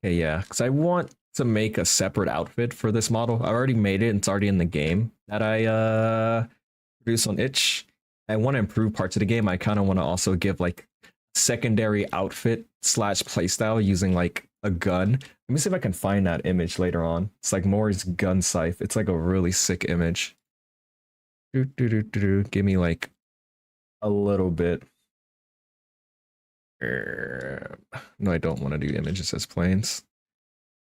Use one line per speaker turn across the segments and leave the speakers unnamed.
Okay, yeah, because I want to make a separate outfit for this model. I already made it, and it's already in the game that I produced on itch. I want to improve parts of the game. I kind of want to also give like secondary outfit slash playstyle using like a gun. Let me see if I can find that image later on. It's like Mori's gun scythe. It's like a really sick image. Give me like a little bit. No, I don't want to do images as planes.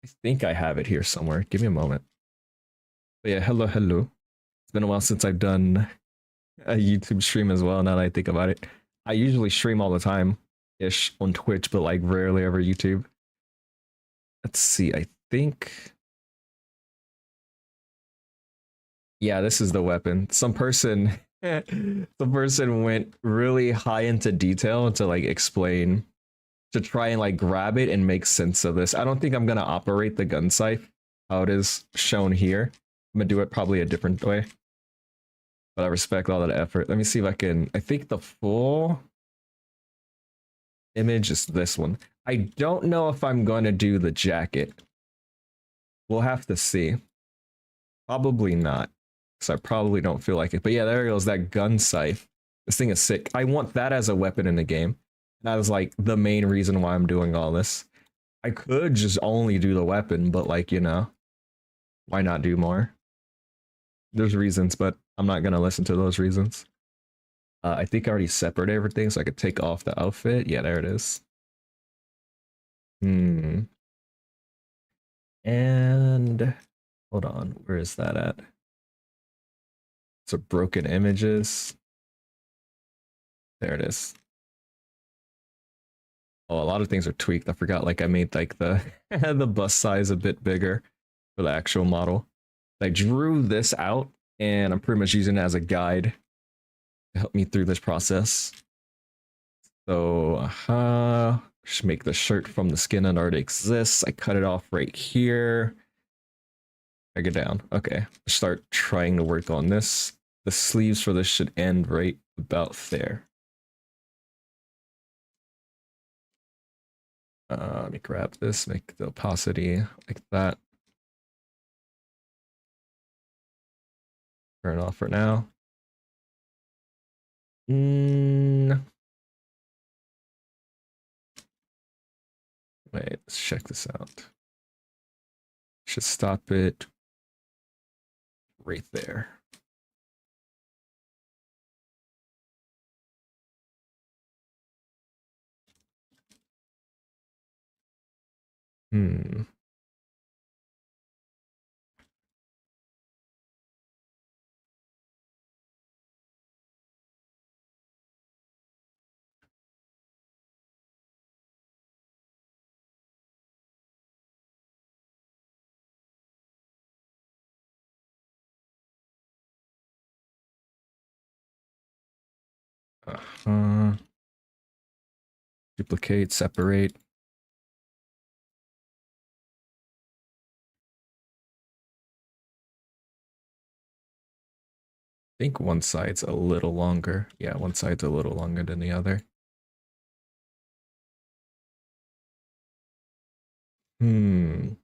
I think I have it here somewhere. Give me a moment. But yeah, hello. It's been a while since I've done a YouTube stream as well, now that I think about it. I usually stream all the time ish on Twitch, but like rarely ever YouTube. Let's see, I think. Yeah, this is the weapon. Some person went really high into detail to like explain, to try and like grab it and make sense of this. I don't think I'm gonna operate the gun scythe how it is shown here. I'm gonna do it probably a different way. But I respect all that effort. Let me see if I can. I think the full image is this one. I don't know if I'm going to do the jacket. We'll have to see. Probably not, because I probably don't feel like it. But yeah, there goes that gun scythe. This thing is sick. I want that as a weapon in the game. That was like the main reason why I'm doing all this. I could just only do the weapon, but like, you know, why not do more? There's reasons, but I'm not going to listen to those reasons. I think I already separated everything, so I could take off the outfit. Yeah, there it is. And hold on, where is that at? So broken images. There it is. Oh, a lot of things are tweaked. I forgot, like I made like the the bust size a bit bigger for the actual model. I drew this out, and I'm pretty much using it as a guide to help me through this process. So, just make the shirt from the skin that already exists. I cut it off right here. Drag it down. Okay, start trying to work on this. The sleeves for this should end right about there. Let me grab this, make the opacity like that. Turn it off for now. Wait, let's check this out. Should stop it right there. Duplicate, separate. I think one side's a little longer. Yeah, one side's a little longer than the other. To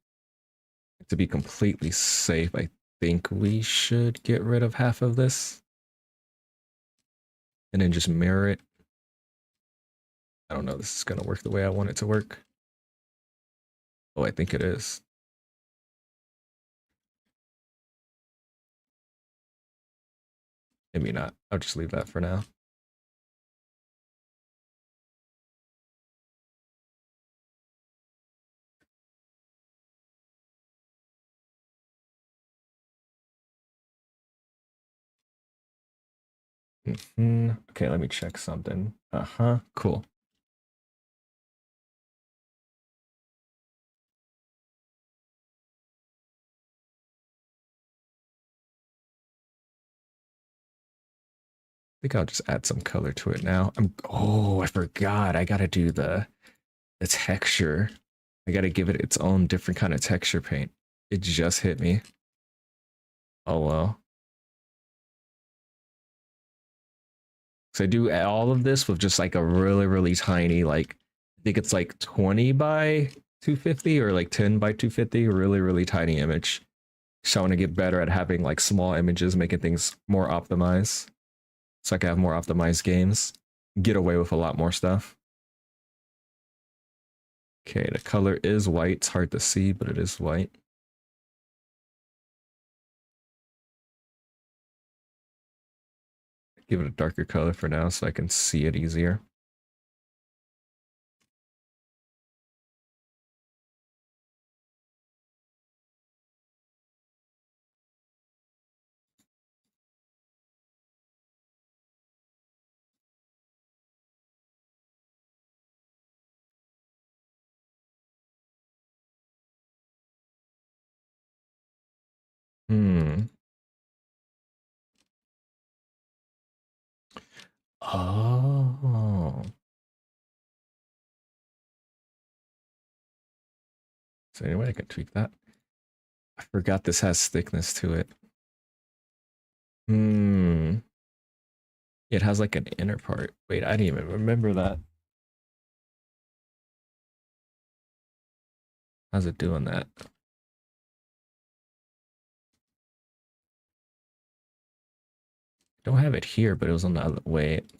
be completely safe, I think we should get rid of half of this. And then just mirror it. I don't know, this is gonna work the way I want it to work. Oh, I think it is. Maybe not. I'll just leave that for now. Okay, let me check something. Cool. I think I'll just add some color to it now. Oh, I forgot. I gotta do the texture. I gotta give it its own different kind of texture paint. It just hit me. Oh well. So I do all of this with just like a really tiny, like I think it's like 20 by 250 or like 10 by 250, really tiny image. So I want to get better at having like small images, making things more optimized, so I can have more optimized games, get away with a lot more stuff. Okay, the color is white. It's hard to see, but it is white. Give it a darker color for now so I can see it easier. Oh. So anyway, I can tweak that. I forgot this has thickness to it. It has like an inner part. Wait, I didn't even remember that. How's it doing that? Don't have it here, but it was on the other. Wait.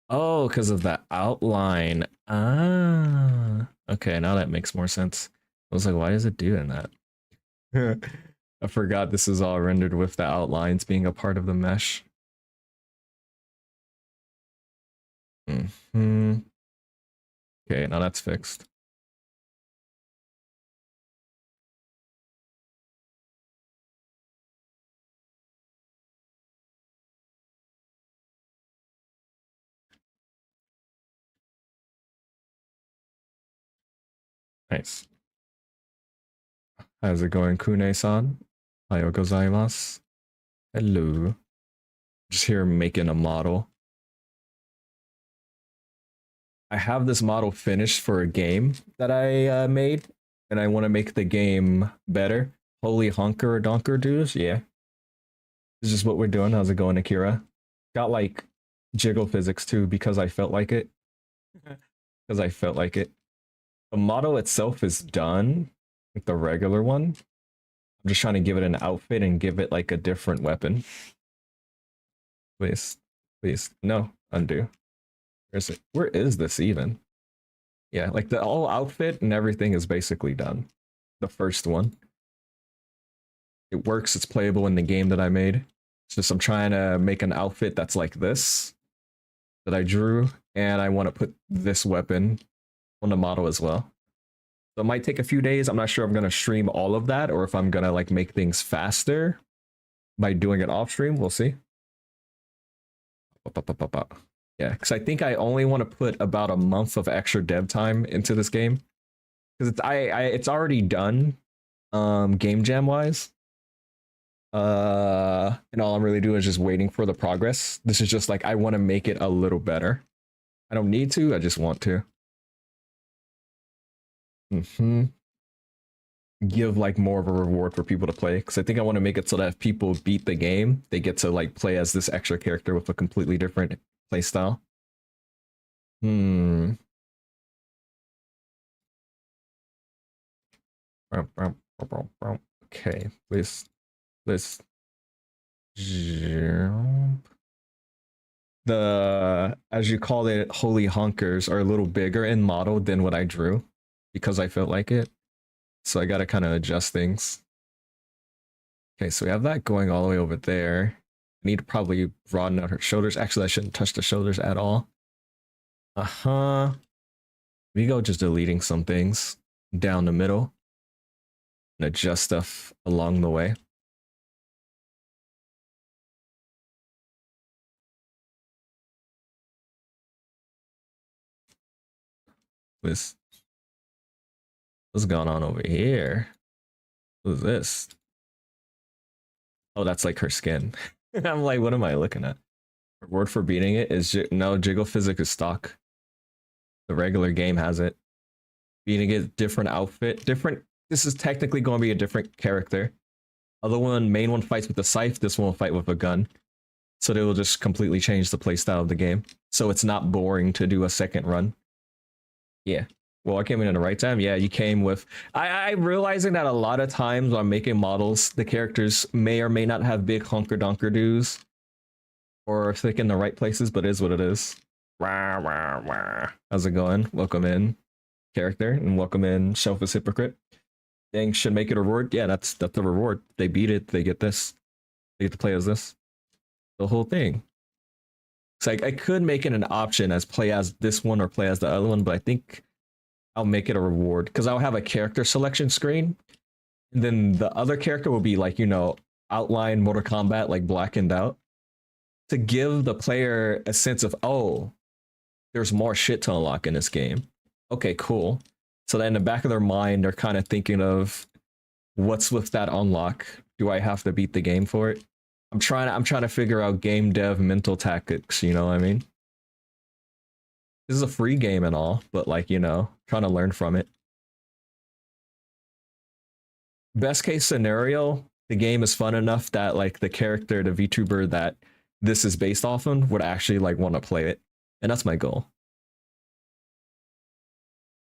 Oh, because of the outline. Ah. Okay, now that makes more sense. I was like, why is it doing that? I forgot this is all rendered with the outlines being a part of the mesh. Okay, now that's fixed. Nice. How's it going, Kune-san? Ohayou gozaimasu. Hello. Just here making a model. I have this model finished for a game that I made, and I want to make the game better. Holy honker or donker dudes, yeah. This is what we're doing. How's it going, Akira? Got like jiggle physics too because I felt like it. Because I felt like it. The model itself is done, like the regular one. I'm just trying to give it an outfit and give it like a different weapon. Please, please, no, undo. Where is this even? Yeah, like the all outfit and everything is basically done. The first one. It works, it's playable in the game that I made. It's just I'm trying to make an outfit that's like this that I drew, and I want to put this weapon on the model as well. So it might take a few days. I'm not sure I'm gonna stream all of that or if I'm gonna like make things faster by doing it off stream. We'll see. Yeah, because I think I only want to put about a month of extra dev time into this game because it's already done, game jam wise. And all I'm really doing is just waiting for the progress. This is just like I want to make it a little better. I don't need to. I just want to. Give like more of a reward for people to play because I think I want to make it so that if people beat the game, they get to like play as this extra character with a completely different play style. Okay, please jump. The, as you call it, holy honkers are a little bigger in model than what I drew because I felt like it. So I gotta kind of adjust things. Okay, so we have that going all the way over there. I need to probably broaden out her shoulders. Actually, I shouldn't touch the shoulders at all. We go just deleting some things down the middle and adjust stuff along the way. What's going on over here? What is this? Oh, that's like her skin. I'm like, what am I looking at? Reward for beating it is no, jiggle physics is stock. The regular game has it. Beating it, different outfit, different. This is technically going to be a different character. Other one, main one fights with a scythe. This one will fight with a gun. So they will just completely change the playstyle of the game. So it's not boring to do a second run. Yeah. Well, I came in at the right time. Yeah, you came with. I'm realizing that a lot of times when I'm making models, the characters may or may not have big honker donker doos or thick in the right places, but it is what it is. Wah, wah, wah. How's it going? Welcome in, character, and welcome in, Shelfus Hypocrite. Dang, should make it a reward. Yeah, that's the reward. They beat it. They get this. They get to play as this. The whole thing. It's like I could make it an option as play as this one or play as the other one, but I think I'll make it a reward because I'll have a character selection screen, and then the other character will be like, you know, outline Mortal Kombat, like blackened out, to give the player a sense of, oh, there's more shit to unlock in this game. Okay, cool. So that in the back of their mind, they're kind of thinking of what's with that unlock. Do I have to beat the game for it? I'm trying to figure out game dev mental tactics, you know what I mean? This is a free game and all, but like, you know, trying to learn from it. Best case scenario, the game is fun enough that like the character, the VTuber that this is based off on would actually like want to play it. And that's my goal.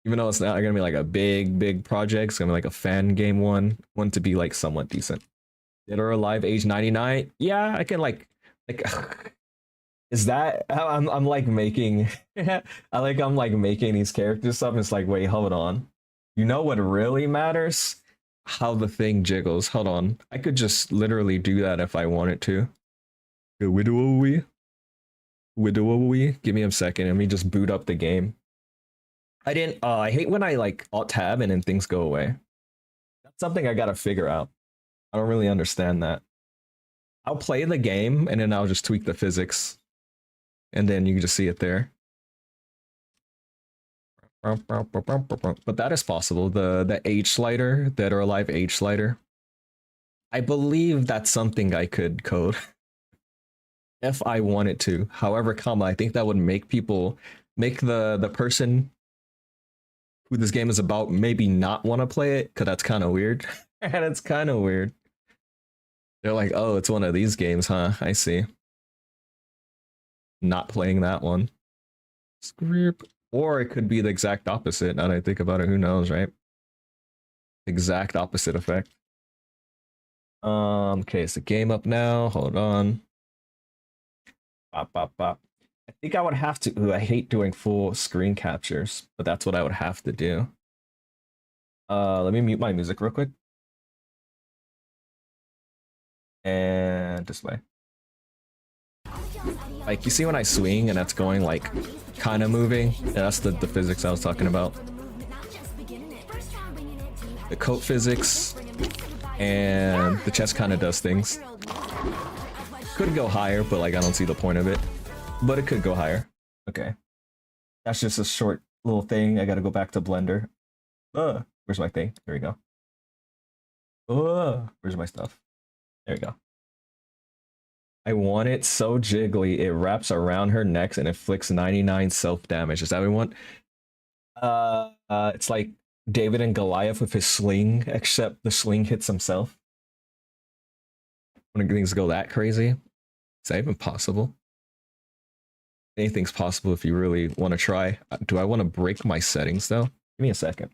Even though it's not gonna be like a big project, it's gonna be like a fan game one. Want to be like somewhat decent. Dead or Alive, age 99. Yeah, I can like is that I'm like making I'm like making these characters up. It's like, wait, hold on. You know what really matters? How the thing jiggles. Hold on. I could just literally do that if I wanted to. Widowy. Give me a second. Let me just boot up the game. I didn't I hate when I like alt tab and then things go away. That's something I gotta figure out. I don't really understand that. I'll play the game and then I'll just tweak the physics. And then you can just see it there. But that is possible. The age slider, Dead or Alive age slider. I believe that's something I could code. If I wanted to. However, I think that would make people make the person who this game is about maybe not want to play it, because that's kind of weird. And it's kind of weird. They're like, oh, it's one of these games, huh? I see. Not playing that one. Script. Or it could be the exact opposite. Now that I think about it, who knows, right? Exact opposite effect. Okay, it's the game up now. Hold on. Bop, bop, bop. I think I would have to. Ooh, I hate doing full screen captures, but that's what I would have to do. Let me mute my music real quick. And display. Like, you see when I swing and that's going like kind of moving? Yeah, that's the physics I was talking about. The coat physics and the chest kind of does things. Could go higher, but like I don't see the point of it. But it could go higher. Okay. That's just a short little thing. I gotta go back to Blender. Where's my thing? There we go. Where's my stuff? There we go. I want it so jiggly. It wraps around her neck and inflicts 99 self-damage. Is that what we want? It's like David and Goliath with his sling, except the sling hits himself. When things go that crazy? Is that even possible? Anything's possible if you really want to try. Do I want to break my settings though? Give me a second.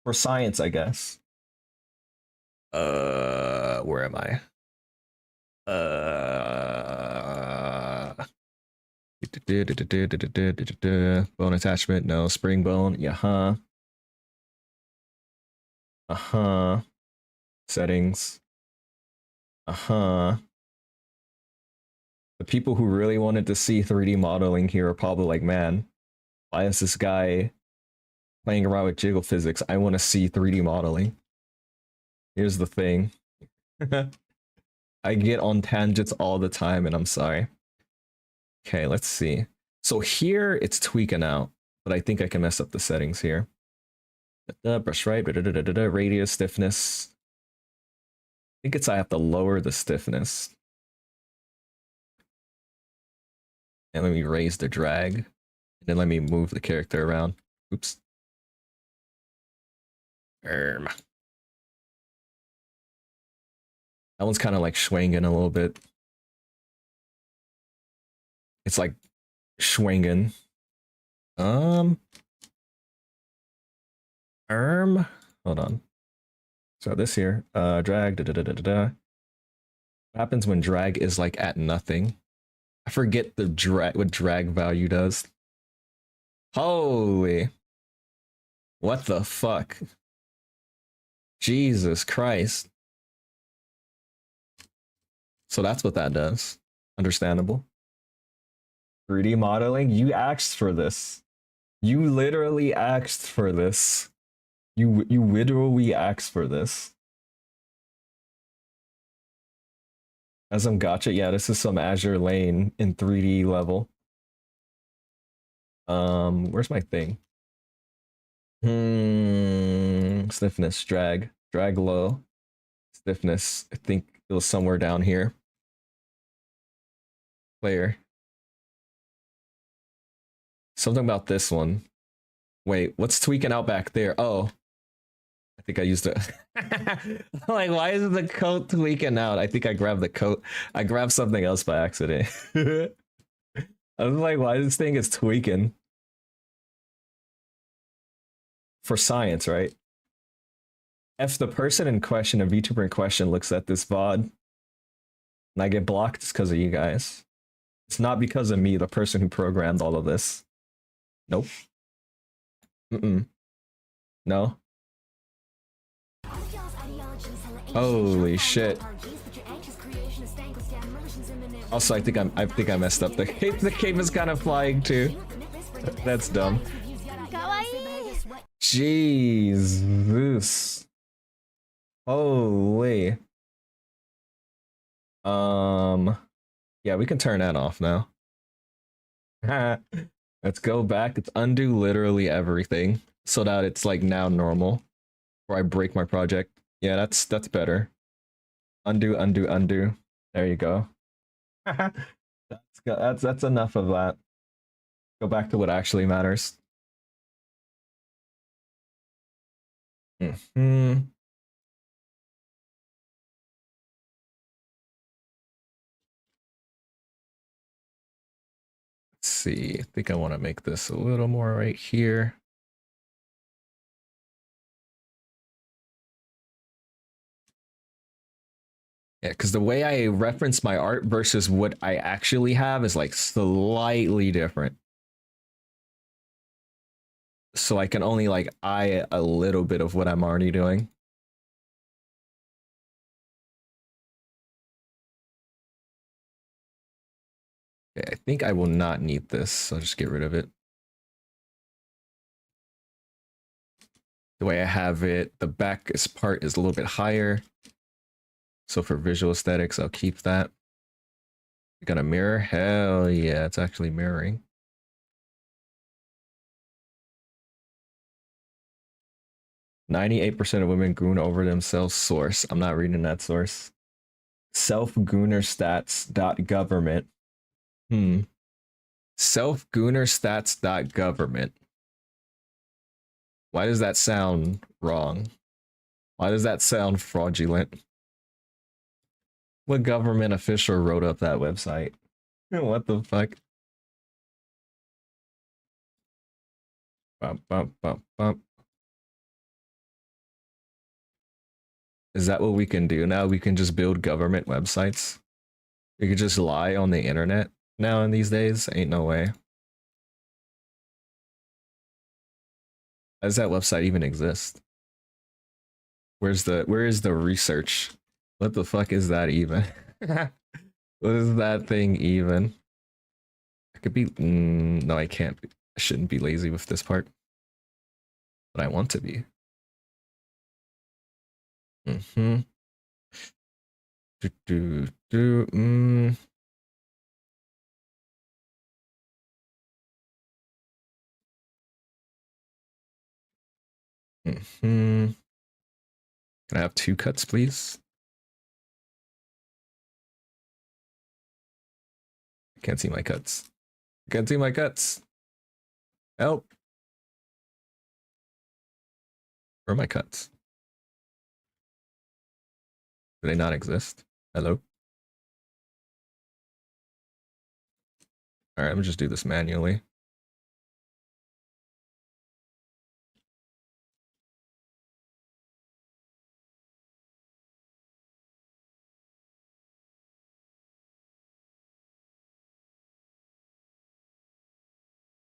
For science, I guess. Where am I? Bone attachment, no. Spring bone, yeah, settings, the people who really wanted to see 3D modeling here are probably like, man, why is this guy playing around with jiggle physics? I want to see 3D modeling. Here's the thing. I get on tangents all the time, and I'm sorry. Okay, let's see. So here it's tweaking out, but I think I can mess up the settings here. Brush right, radius, stiffness. I think it's I have to lower the stiffness. And let me raise the drag. And then let me move the character around. Oops. That one's kind of like swinging a little bit. It's like swinging. Hold on. So this here, drag, What happens when drag is like at nothing? I forget the drag, what drag value does. Holy. What the fuck? Jesus Christ. So that's what that does. Understandable. 3D modeling? You asked for this. You literally asked for this. You literally asked for this. As some gotcha, yeah, this is some Azure Lane in 3D level. Where's my thing? Stiffness, drag low. Stiffness, I think it was somewhere down here. Player. Something about this one. Wait, what's tweaking out back there? Oh, I think I used it. Like, why is the coat tweaking out? I think I grabbed the coat. I grabbed something else by accident. I was like, why this thing is tweaking? For science, right? If the person in question, a VTuber in question, looks at this VOD and I get blocked, it's because of you guys. It's not because of me, the person who programmed all of this. Nope. No. Holy shit. Also, I think I messed up. The cape is kind of flying too. That's dumb. Jesus. Holy. Yeah, we can turn that off now. Let's go back. Let's undo literally everything so that it's like now normal. Before I break my project. Yeah, that's better. Undo, undo, undo. There you go. That's enough of that. Go back to what actually matters. Let's see. I think I want to make this a little more right here. Yeah, because the way I reference my art versus what I actually have is like slightly different. So I can only like eye a little bit of what I'm already doing. Okay, I think I will not need this, so I'll just get rid of it. The way I have it, the back part is a little bit higher. So for visual aesthetics, I'll keep that. You got a mirror? Hell yeah, it's actually mirroring. "98% of women goon over themselves." Source. I'm not reading that source. Self-goonerstats.government. Self-goonerstats.government. Why does that sound wrong? Why does that sound fraudulent? What government official wrote up that website? What the fuck? Bump, bump, bump, bump. Is that what we can do now? We can just build government websites? We could just lie on the internet now in these days? Ain't no way. How does that website even exist? Where is the research? What the fuck is that even? What is that thing even? I could be no, I can't be. I shouldn't be lazy with this part. But I want to be. Can I have 2 cuts, please? I can't see my cuts. I can't see my cuts. Help. Where are my cuts? Do they not exist? Hello? Alright, I'm gonna just do this manually.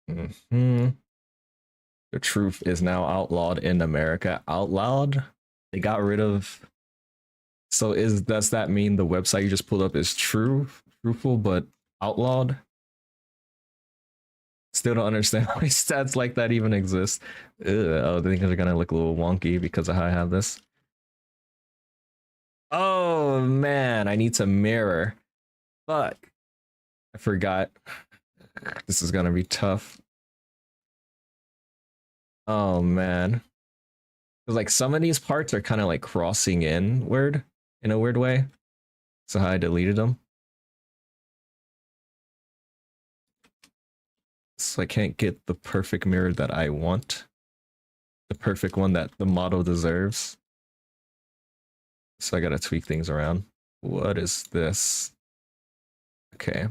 The truth is now outlawed in America. Outlawed? They got rid of. So does that mean the website you just pulled up is truthful, but outlawed? Still don't understand why stats like that even exist. Ugh, oh, things are gonna look a little wonky because of how I have this. Oh man, I need to mirror. Fuck. I forgot. This is gonna be tough. Oh man. Cause like some of these parts are kind of like crossing inward in a weird way. So how I deleted them. So I can't get the perfect mirror that I want. The perfect one that the model deserves. So I gotta tweak things around. What is this? Okay.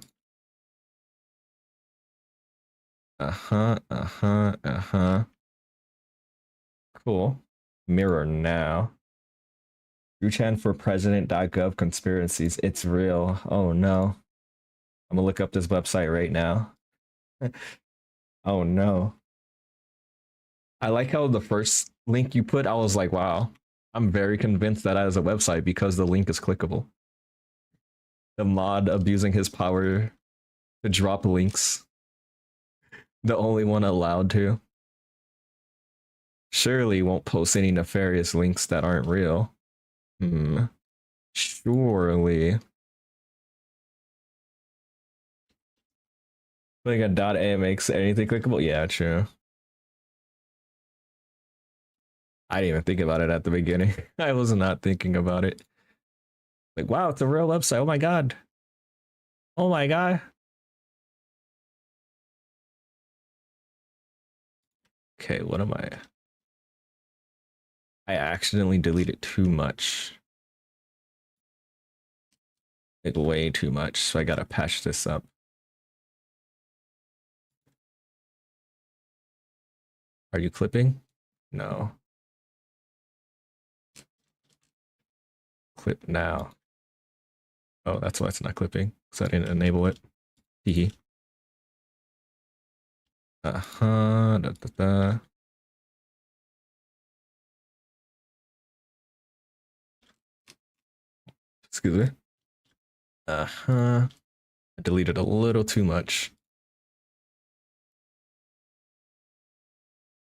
Cool. Mirror now. Ruchan for president.gov conspiracies. It's real. Oh no. I'm gonna look up this website right now. Oh no. I like how the first link you put, I was like, wow, I'm very convinced that is a website because the link is clickable. The mod abusing his power to drop links. The only one allowed to. Surely won't post any nefarious links that aren't real. Surely. Like a .a makes anything clickable? Yeah, true. I didn't even think about it at the beginning. I was not thinking about it. Like, wow, it's a real website. Oh my god. Oh my god. Okay, what am I? I accidentally deleted too much. Like way too much, so I gotta patch this up. Are you clipping? No. Clip now. Oh, that's why it's not clipping, because I didn't enable it. Hee. Da, da, da. Excuse me. I deleted a little too much.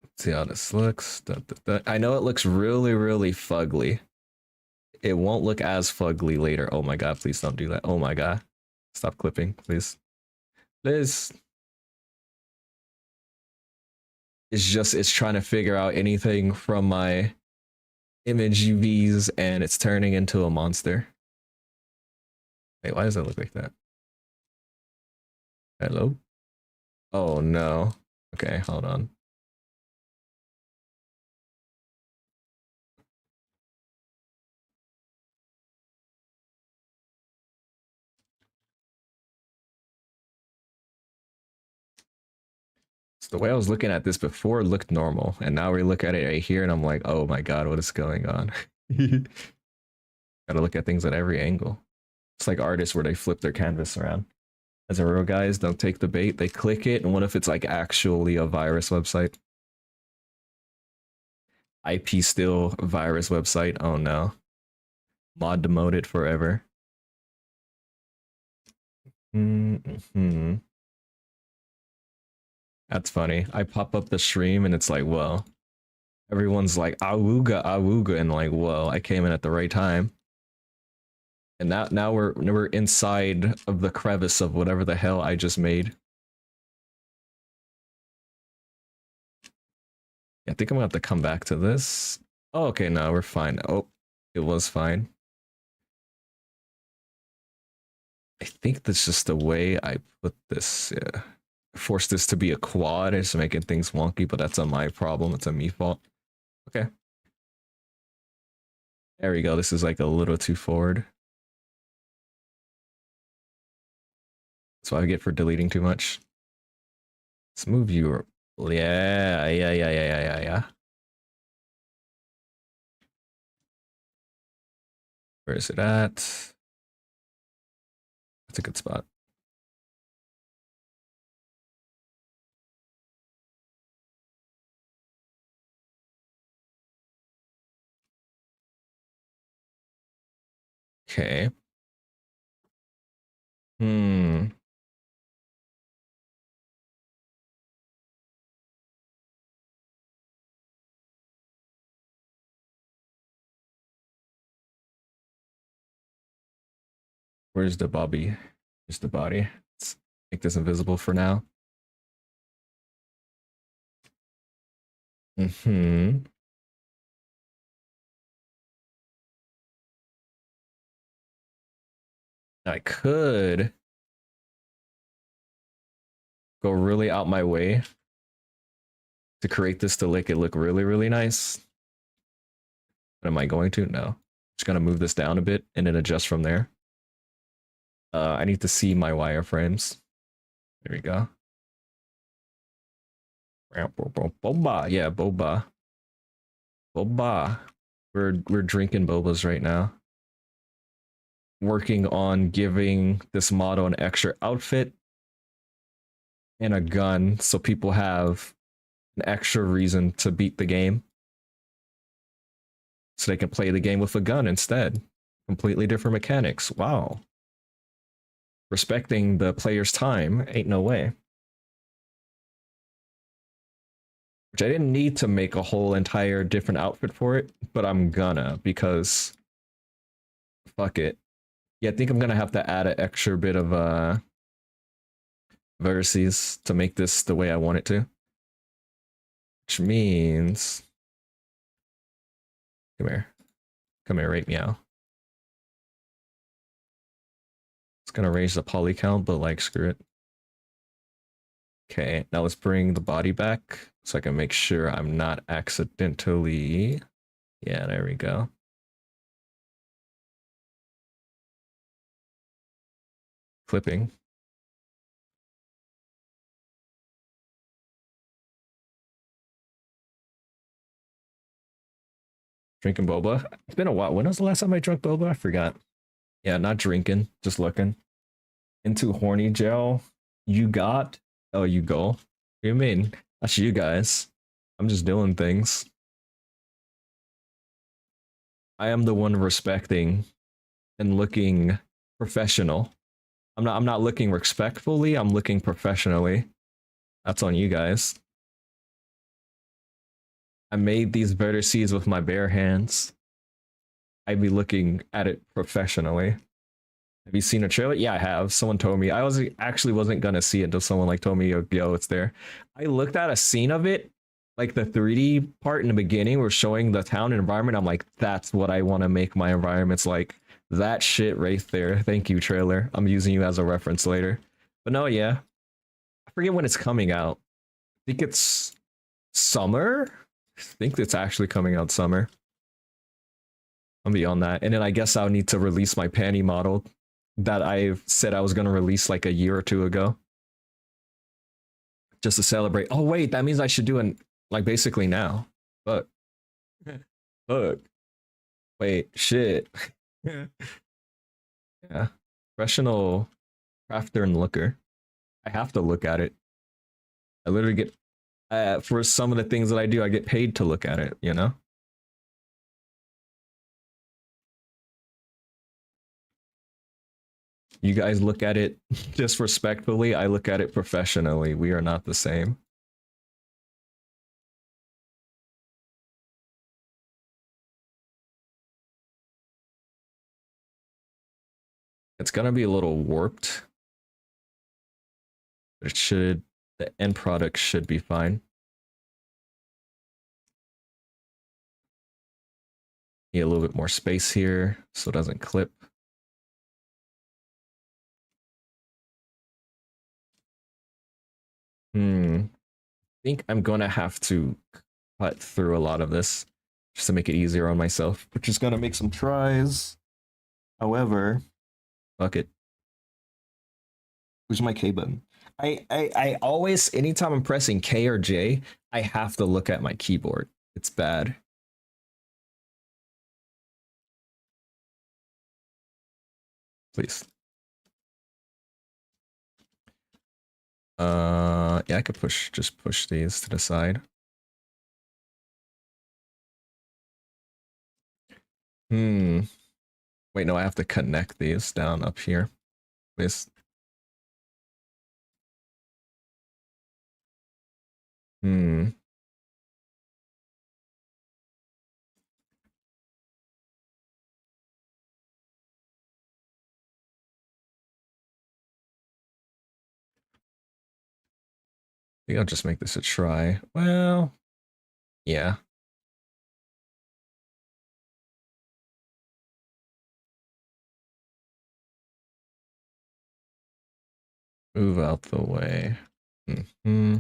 Let's see how this looks. Da, da, da. I know it looks really, really fugly. It won't look as fugly later. Oh my god, please don't do that. Oh my god. Stop clipping, please. This it's trying to figure out anything from my image UVs and it's turning into a monster. Wait, why does that look like that? Hello? Oh no. Okay, hold on. So the way I was looking at this before looked normal, and now we look at it right here and I'm like, oh my god, what is going on? Gotta look at things at every angle. It's like artists where they flip their canvas around. As a real guys, don't take the bait. They click it, and what if it's like actually a virus website? IP still virus website. Oh no. Mod demoted forever. That's funny. I pop up the stream and it's like, well, everyone's like awooga awooga and like, well, I came in at the right time. And now we're inside of the crevice of whatever the hell I just made. I think I'm gonna have to come back to this. Oh, okay, no, we're fine. Oh, it was fine. I think that's just the way I put this. Yeah. Force this to be a quad. It's making things wonky, but that's a my problem. It's a me fault. Okay. There we go. This is like a little too forward. That's what I get for deleting too much. Let's move you. Yeah. Where is it at? That's a good spot. Okay. Hmm. Where's the Bobby? Where's the body? Let's make this invisible for now. Hmm. I could go really out my way to create this to make it look really, really nice. But am I going to? No. Just gonna move this down a bit and then adjust from there. I need to see my wireframes. There we go. Boba, yeah, boba, boba. We're drinking bobas right now. Working on giving this model an extra outfit and a gun, so people have an extra reason to beat the game, so they can play the game with a gun instead. Completely different mechanics. Wow. Respecting the player's time ain't no way. Which I didn't need to make a whole entire different outfit for it, but I'm gonna, because fuck it. Yeah, I think I'm gonna have to add an extra bit of vertices to make this the way I want it to. Which means, come here, right meow. It's gonna raise the poly count, but like screw it. Okay, now let's bring the body back so I can make sure I'm not accidentally. Yeah, there we go. Clipping. Drinking boba. It's been a while. When was the last time I drank boba? I forgot. Yeah, not drinking, just looking. Into horny gel. You got? Oh, you go. What do you mean? That's you guys. I'm just doing things. I am the one respecting and looking professional. I'm not looking respectfully, I'm looking professionally. That's on you guys. I made these vertices with my bare hands. I'd be looking at it professionally. Have you seen a trailer? Yeah, I have. Someone told me. Actually wasn't gonna see it until someone like told me, yo, it's there. I looked at a scene of it, like the 3D part in the beginning, where showing the town and environment. I'm like, that's what I want to make my environments like. That shit right there. Thank you, trailer. I'm using you as a reference later. But no, yeah. I forget when it's coming out. I think it's summer. I think it's actually coming out summer. I'm beyond that. And then I guess I'll need to release my panty model that I said I was going to release like a year or two ago. Just to celebrate. Oh, wait, that means I should do it like basically now. Fuck. Fuck. Wait, shit. Yeah. Professional crafter and looker. I have to look at it. I literally get, for some of the things that I do, I get paid to look at it, you know? You guys look at it disrespectfully. I look at it professionally. We are not the same. It's gonna be a little warped, but the end product should be fine. Need a little bit more space here so it doesn't clip. I think I'm gonna have to cut through a lot of this just to make it easier on myself, which is gonna make some tries. However, fuck it. Who's my K button? I always, anytime I'm pressing K or J, I have to look at my keyboard. It's bad. Please. Yeah, I could just push these to the side. Wait, no, I have to connect these down up here. This. Hmm. I think I'll just make this a try. Well, yeah. Move out the way. Hmm.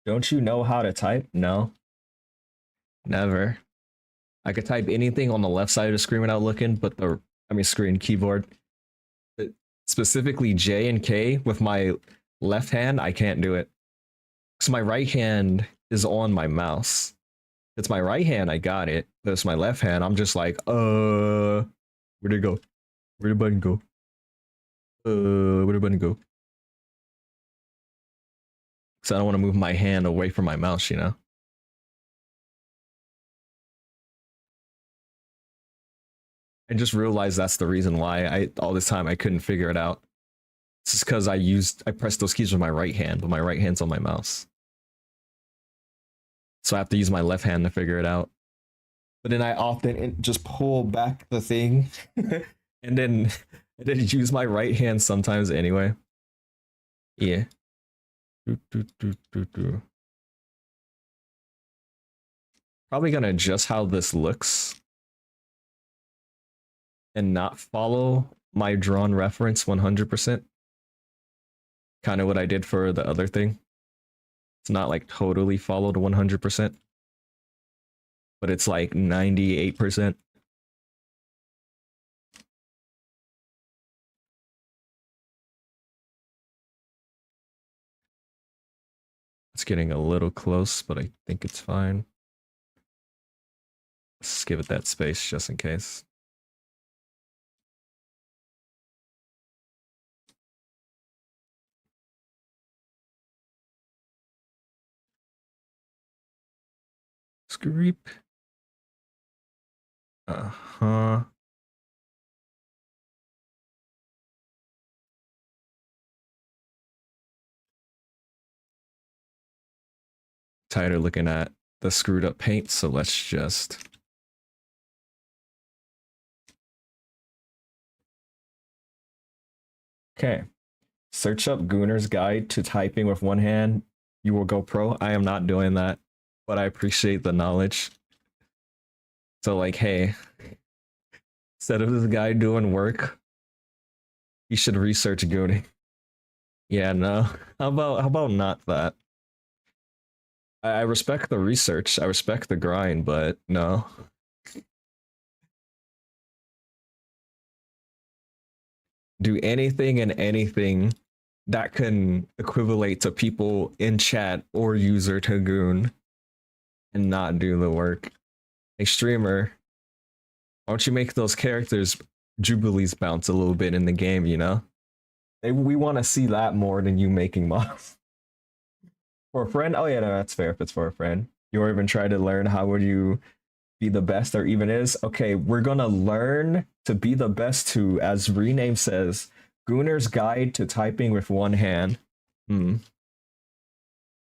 Don't you know how to type? No, never. I could type anything on the left side of the screen without looking, but screen keyboard. Specifically J and K with my left hand, I can't do it. So my right hand is on my mouse. It's my right hand, I got it. But it's my left hand, I'm just like, where'd it go? Where'd the button go? Where'd the button go? So I don't want to move my hand away from my mouse, you know? I just realized that's the reason why all this time I couldn't figure it out. It's just because I pressed those keys with my right hand, but my right hand's on my mouse. So I have to use my left hand to figure it out. But then I often just pull back the thing and then use my right hand sometimes anyway. Yeah. Probably gonna adjust how this looks and not follow my drawn reference 100%. Kind of what I did for the other thing. It's not like totally followed 100%, but it's like 98%. It's getting a little close, but I think it's fine. Let's give it that space just in case. Screep. Uh-huh. Tired of looking at the screwed up paint, so let's just... Okay. Search up Gooner's Guide to Typing with One Hand. You will go pro. I am not doing that, but I appreciate the knowledge. So like, hey, instead of this guy doing work, he should research Gooning. Yeah, no. How about not that? I respect the research. I respect the grind, but no. Do anything and anything that can equivalent to people in chat or user to goon and not do the work. Hey streamer, why don't you make those characters Jubilees bounce a little bit in the game, you know? We want to see that more than you making mobs. For a friend? Oh yeah, no, that's fair if it's for a friend. You even try to learn how would you be the best or even is? Okay, we're gonna learn to be the best to, as rename says, Gooner's Guide to Typing with One Hand. Hmm.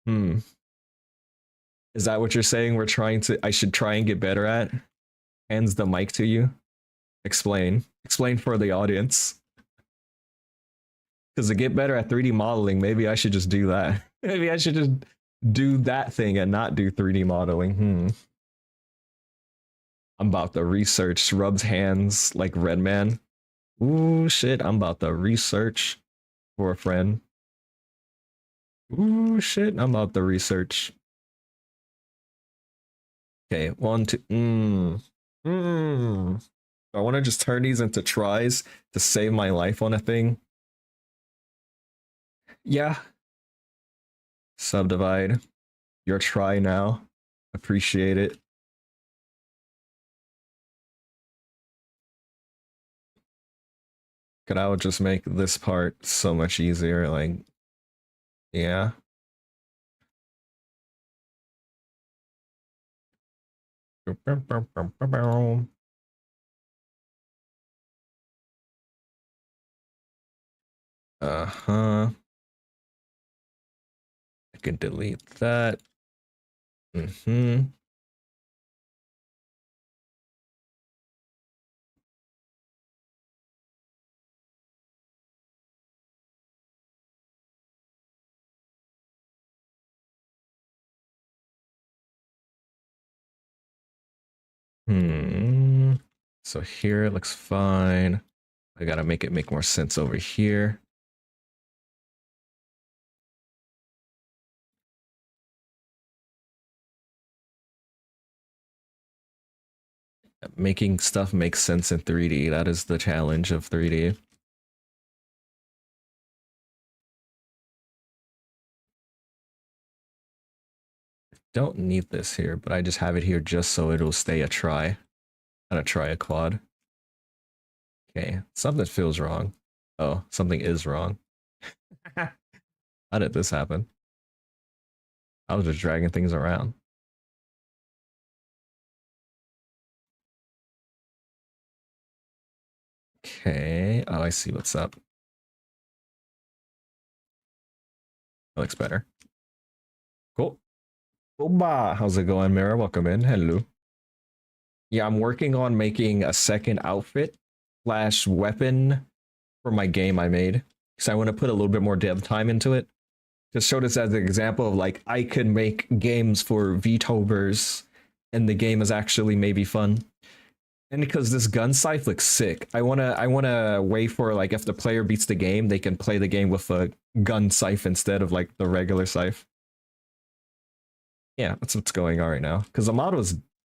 Hmm. Is that what you're saying I should try and get better at? Hands the mic to you. Explain. Explain for the audience. Because to get better at 3D modeling, maybe I should just do that. Maybe I should just do that thing and not do 3D modeling. I'm about to research rubs hands like Redman. Ooh, shit, I'm about to research for a friend. Ooh, shit, I'm about to research. Okay, 1, 2, I want to just turn these into tries to save my life on a thing. Yeah. Subdivide. Your try now. Appreciate it. I would just make this part so much easier, like, yeah. Uh-huh. I can delete that. Mm-hmm. So here it looks fine. I gotta make it make more sense over here. Making stuff make sense in 3D. That is the challenge of 3D. Don't need this here, but I just have it here just so it'll stay a try. Not a triquad. Okay, something feels wrong. Oh, something is wrong. How did this happen? I was just dragging things around. Okay. Oh, I see what's up. That looks better. Cool. Oba! How's it going, Mira? Welcome in. Hello. Yeah, I'm working on making a second outfit / weapon for my game I made. Because I want to put a little bit more dev time into it. Just show this as an example of like I could make games for VTubers and the game is actually maybe fun. And because this gun scythe looks sick, I wanna wait for like if the player beats the game, they can play the game with a gun scythe instead of like the regular scythe. Yeah, that's what's going on right now. Because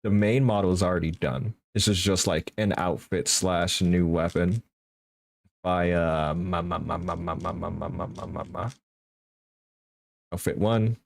the main model is already done. This is just like an outfit / new weapon by outfit 1.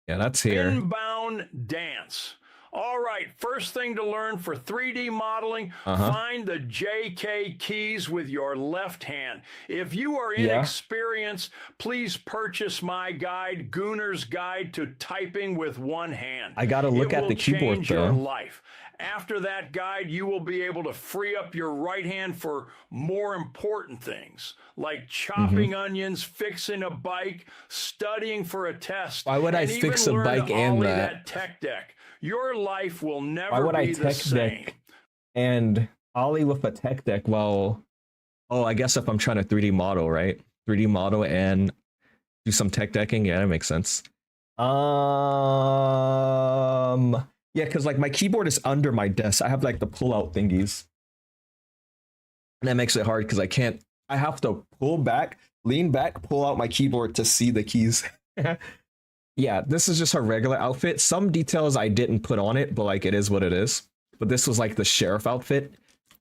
Yeah, that's here.
Inbound dance. All right, first thing to learn for 3D modeling, find the JK keys with your left hand. If you are inexperienced, please purchase my guide, Gooner's Guide to Typing with One Hand.
I gotta look at the keyboard
change
though.
Your life. After that guide, you will be able to free up your right hand for more important things, like chopping onions, fixing a bike, studying for a test.
Why would I fix a bike and that
tech deck? Your life will never
Why would
be
I
the
tech
same.
deck and ollie with a tech deck while... Oh, I guess if I'm trying to 3D model, right? 3D model and do some tech decking? Yeah, that makes sense. Yeah, because like my keyboard is under my desk. I have like the pull-out thingies. And that makes it hard because I have to pull back, lean back, pull out my keyboard to see the keys. Yeah, this is just a regular outfit. Some details I didn't put on it, but like it is what it is. But this was like the sheriff outfit.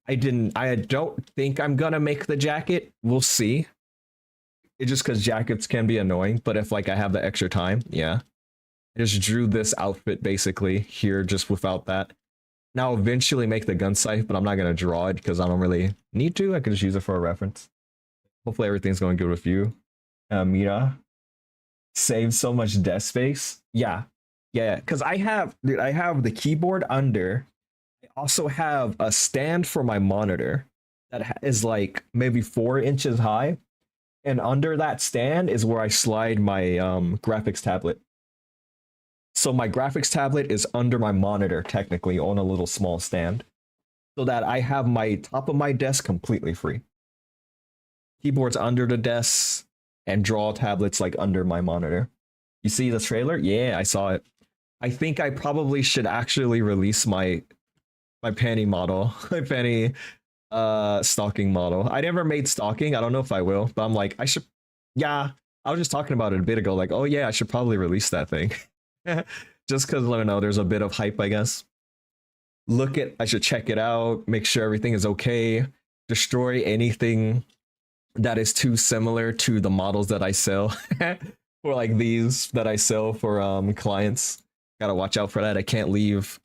I don't think I'm gonna make the jacket. We'll see. It's just because jackets can be annoying, but if like I have the extra time, yeah. I just drew this outfit basically here just without that. Now I'll eventually make the gun scythe, but I'm not gonna draw it because I don't really need to. I can just use it for a reference. Hopefully everything's going good with you. Mira. Save so much desk space. Yeah. Because I have the keyboard under. I also have a stand for my monitor that is like maybe 4 inches high. And under that stand is where I slide my graphics tablet. So my graphics tablet is under my monitor, technically, on a little small stand. So that I have my top of my desk completely free. Keyboard's under the desk, and draw tablets like under my monitor. You see the trailer? Yeah, I saw it. I think I probably should actually release my panty model, my panty stocking model. I never made stocking. I don't know if I will, but I'm like, I should. Yeah, I was just talking about it a bit ago. Like, oh yeah, I should probably release that thing. Just because, I don't know, there's a bit of hype, I guess. I should check it out, make sure everything is okay, destroy anything that is too similar to the models that I sell. Or like these that I sell for clients. Gotta watch out for that. I can't leave.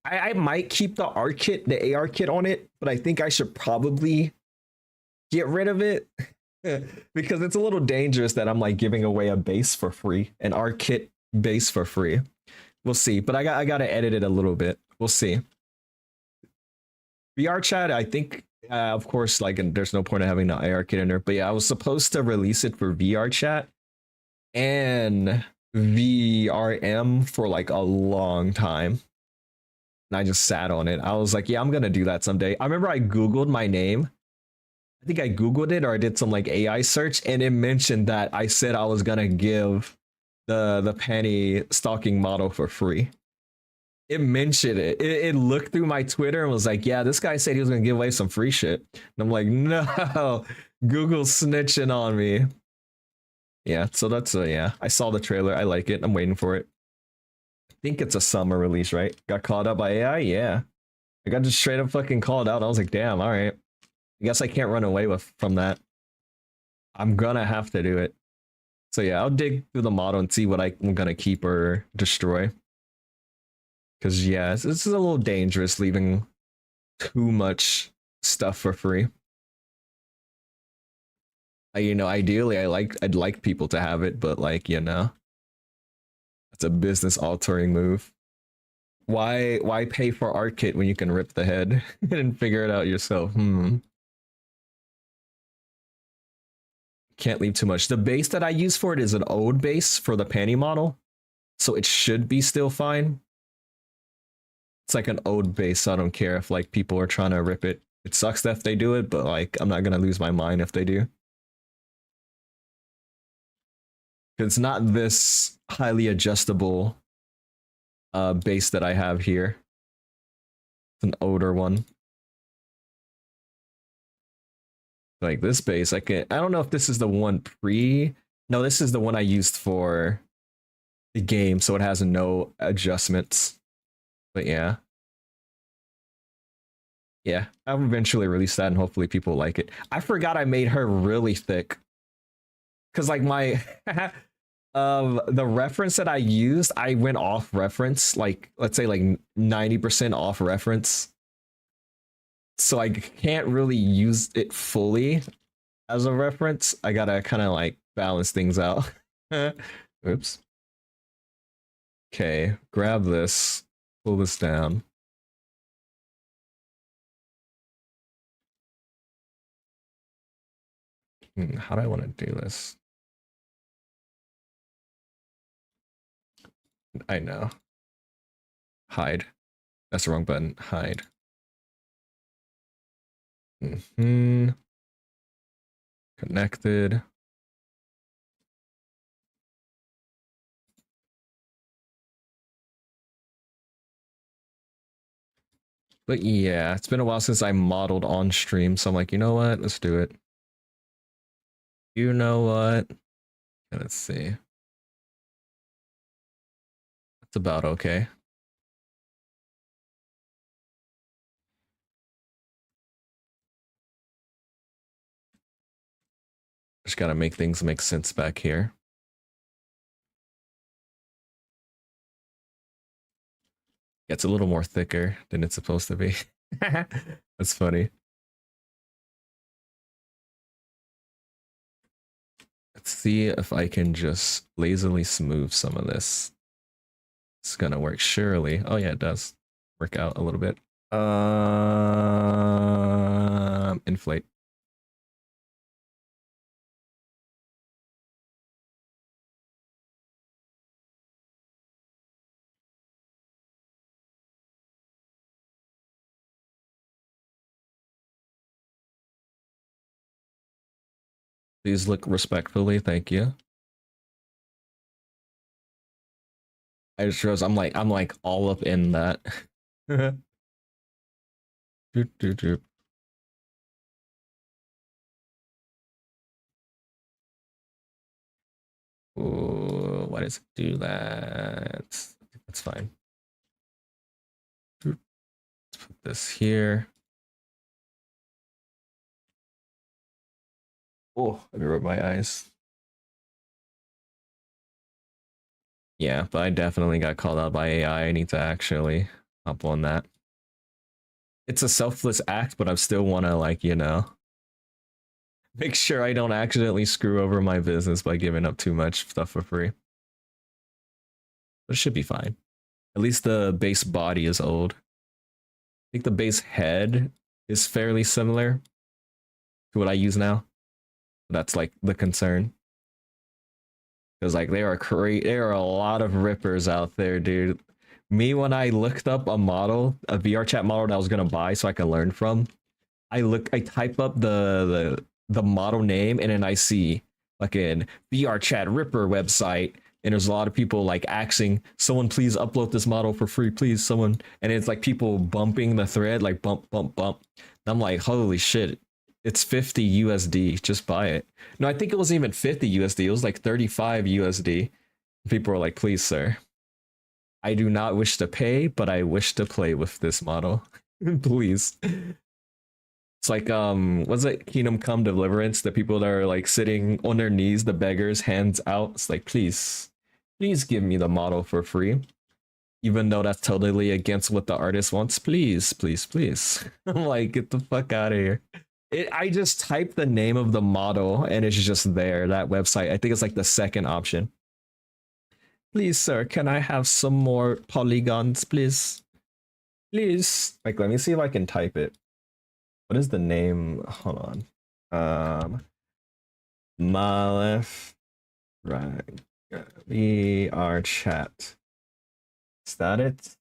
I might keep the AR kit, the AR kit on it, but I think I should probably get rid of it. Because it's a little dangerous that I'm like giving away a base for free, an AR kit base for free. We'll see, but I gotta edit it a little bit. We'll see. VRChat, I think, of course, like, and there's no point in having the AR kit in there. But yeah, I was supposed to release it for VRChat and VRM for like a long time. And I just sat on it. I was like, yeah, I'm going to do that someday. I remember I Googled my name. I think I Googled it or I did some like AI search and it mentioned that I said I was going to give the Panty Stocking model for free. It mentioned it. It looked through my Twitter and was like, yeah, this guy said he was going to give away some free shit. And I'm like, no, Google's snitching on me. Yeah, so that's, yeah, I saw the trailer. I like it. I'm waiting for it. I think it's a summer release, right? Got called out by AI? Yeah. I got just straight up fucking called out. I was like, damn, all right. I guess I can't run away from that. I'm gonna have to do it. So yeah, I'll dig through the model and see what I'm gonna keep or destroy. Because yeah, this is a little dangerous leaving too much stuff for free. You know, ideally I'd like people to have it, but like, you know, it's a business altering move. Why pay for art kit when you can rip the head and figure it out yourself? Can't leave too much. The base that I use for it is an old base for the panty model, so it should be still fine. It's like an old base, so I don't care if like people are trying to rip it. It sucks that if they do it, but like I'm not gonna lose my mind if they do. It's not this highly adjustable base that I have here. It's an older one. Like this base, I don't know if this is the one no, this is the one I used for the game, so it has no adjustments. But yeah. Yeah, I'll eventually release that and hopefully people like it. I forgot I made her really thick. Cause like my the reference that I used, I went off reference, like let's say like 90% off reference. So I can't really use it fully as a reference. I gotta kind of like balance things out. Oops. Okay, grab this, pull this down. How do I want to do this? I know. Hide. That's the wrong button. Hide. Connected. But yeah, it's been a while since I modeled on stream, so I'm like, you know what? Let's do it. You know what? Let's see. That's about okay. Just gotta make things make sense back here. It's a little more thicker than it's supposed to be. That's funny. Let's see if I can just lazily smooth some of this. It's gonna work surely. Oh yeah, it does work out a little bit. Inflate. Please look respectfully, thank you. I just realized I'm like all up in that. Doop, doop, doop. Ooh, why does it do that? That's fine. Let's put this here. Oh, let me rub my eyes. Yeah, but I definitely got called out by AI. I need to actually hop on that. It's a selfless act, but I still want to, like, you know, make sure I don't accidentally screw over my business by giving up too much stuff for free. But it should be fine. At least the base body is old. think the base head is fairly similar to what I use now. That's like the concern. Because like there are a lot of rippers out there, dude. Me, when I looked up a model, a VRChat model that I was gonna buy so I can learn from, I type up the model name, and then I see like an VRChat Ripper website, and there's a lot of people like asking someone, please upload this model for free, please, someone. And it's like people bumping the thread, like bump bump bump. And I'm like, holy shit, it's 50 USD, just buy it. No, I think it wasn't even 50 USD, it was like 35 USD. People were like, please sir, I do not wish to pay, but I wish to play with this model. Please. It's like what's it, Kingdom Come Deliverance, the people that are like sitting on their knees, the beggars, hands out. It's like, please give me the model for free, even though that's totally against what the artist wants. Please. I'm like, get the fuck out of here. I just type the name of the model and it's just there, that website. I think it's like the second option. Please sir, can I have some more polygons, please? Like, let me see if I can type it. What is the name? Hold on. Malef, right? VRChat. Is that it?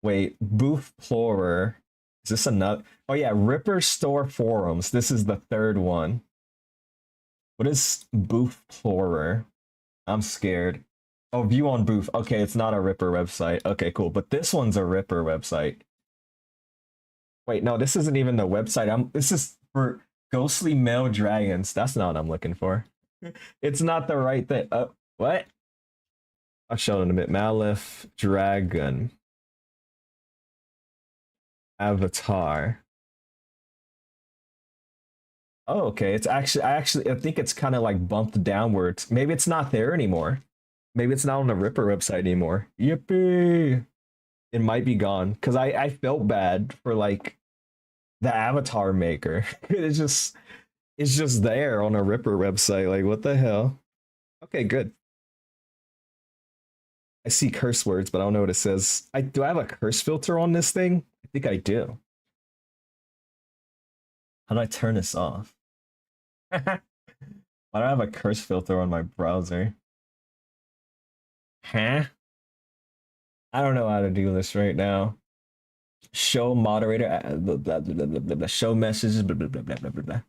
Wait, Booth Plorer. Is this another? Oh yeah, Ripper Store Forums. This is the third one. What is Booth Plorer? I'm scared. Oh, view on Booth. Okay, it's not a Ripper website. Okay, cool. But this one's a Ripper website. Wait, no, this isn't even the website. This is for ghostly male dragons. That's not what I'm looking for. It's not the right thing. What? I'll show it in a bit. Malef Dragon Avatar. Oh, okay. It's actually, I think it's kind of like bumped downwards. Maybe it's not there anymore. Maybe it's not on the Ripper website anymore. Yippee! It might be gone because I felt bad for like the avatar maker. it's just there on a Ripper website. Like, what the hell? Okay, good. I see curse words, but I don't know what it says. Do I have a curse filter on this thing? I think I do. How do I turn this off? Why do I have a curse filter on my browser? Huh? I don't know how to do this right now. Show moderator, blah, blah, blah, blah, blah, blah, show messages, blah, blah, blah, blah, blah, blah.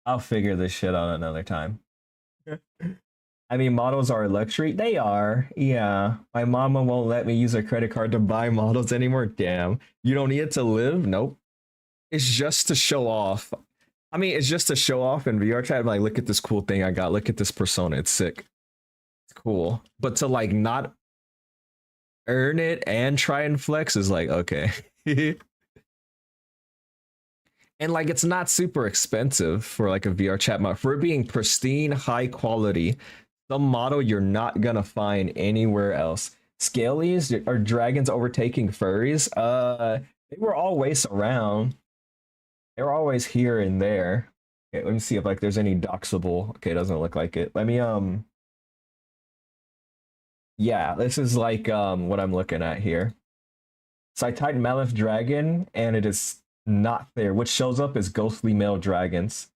I'll figure this shit out another time. I mean, models are a luxury. They are, yeah. My mama won't let me use her credit card to buy models anymore. Damn. You don't need it to live? Nope. It's just to show off. I mean, it's just to show off in VRChat. I'm like, look at this cool thing I got. Look at this persona. It's sick. It's cool. But to like not earn it and try and flex is like, okay. And like, it's not super expensive for like a VRChat model. For it being pristine, high quality, some model you're not gonna find anywhere else. Scalies are dragons overtaking furries. They were always around. They were always here and there. Okay, let me see if like there's any doxable. Okay, it doesn't look like it. Let me yeah, this is like what I'm looking at here. So I typed Malef Dragon and it is not there. What shows up is ghostly male dragons.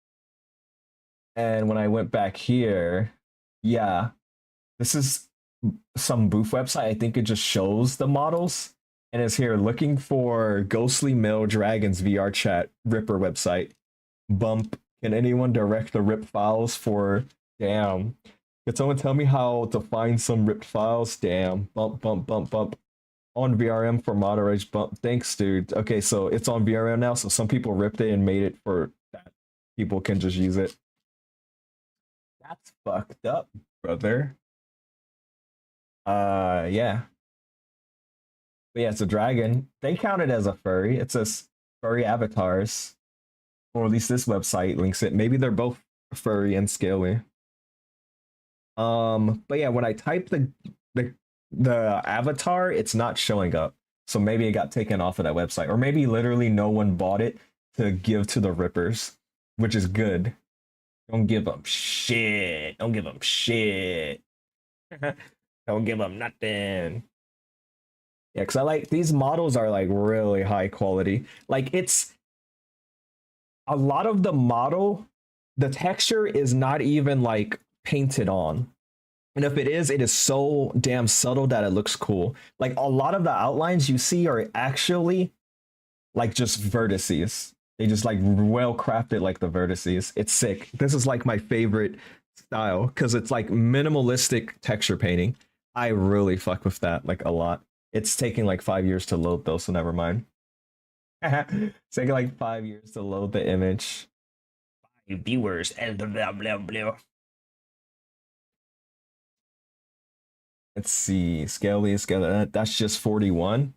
And when I went back here, yeah, this is some Booth website. I think it just shows the models and it's here looking for ghostly male dragons VRChat Ripper website. Bump. Can anyone direct the rip files for? Damn. Can someone tell me how to find some ripped files? Damn. Bump, bump, bump, bump. On VRM for moderate bump. Thanks, dude. Okay, so it's on VRM now, so some people ripped it and made it for that. People can just use it. That's fucked up, brother. Yeah. But yeah, it's a dragon. They count it as a furry. It says furry avatars. Or at least this website links it. Maybe they're both furry and scaly. But yeah, when I type the avatar, it's not showing up. So maybe it got taken off of that website. Or maybe literally no one bought it to give to the rippers, which is good. Don't give them shit. Don't give them shit. Don't give them nothing. Yeah, because I like these models are like really high quality. Like it's a lot of the model, the texture is not even like painted on. And if it is so damn subtle that it looks cool. Like a lot of the outlines you see are actually like just vertices. They just like well crafted like the vertices. It's sick. This is like my favorite style because it's like minimalistic texture painting. I really fuck with that like a lot. It's taking like 5 years to load though, so never mind. It's taking like 5 years to load the image. Viewers and blah blah blah. Let's see. Scaly, that's just 41.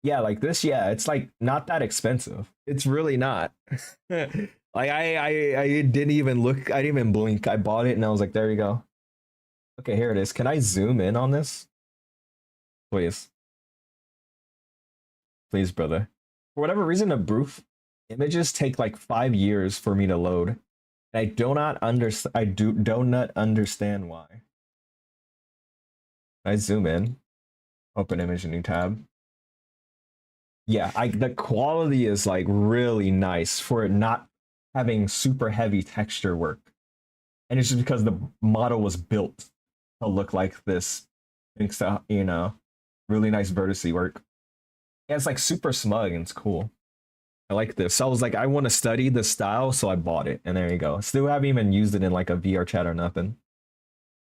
Yeah, like this, yeah, it's like not that expensive. It's really not. Like I didn't even look, I didn't even blink. I bought it and I was like, there you go. Okay, here it is. Can I zoom in on this? Please. Please, brother. For whatever reason, the proof images take like 5 years for me to load. And I do not understand why. I zoom in, open image, new tab. Yeah, the quality is like really nice for it not having super heavy texture work. And it's just because the model was built to look like this. Thanks to, you know, really nice vertice work. Yeah, it's like super smug and it's cool. I like this. So I was like, I want to study this style, so I bought it. And there you go. Still haven't even used it in like a VR chat or nothing.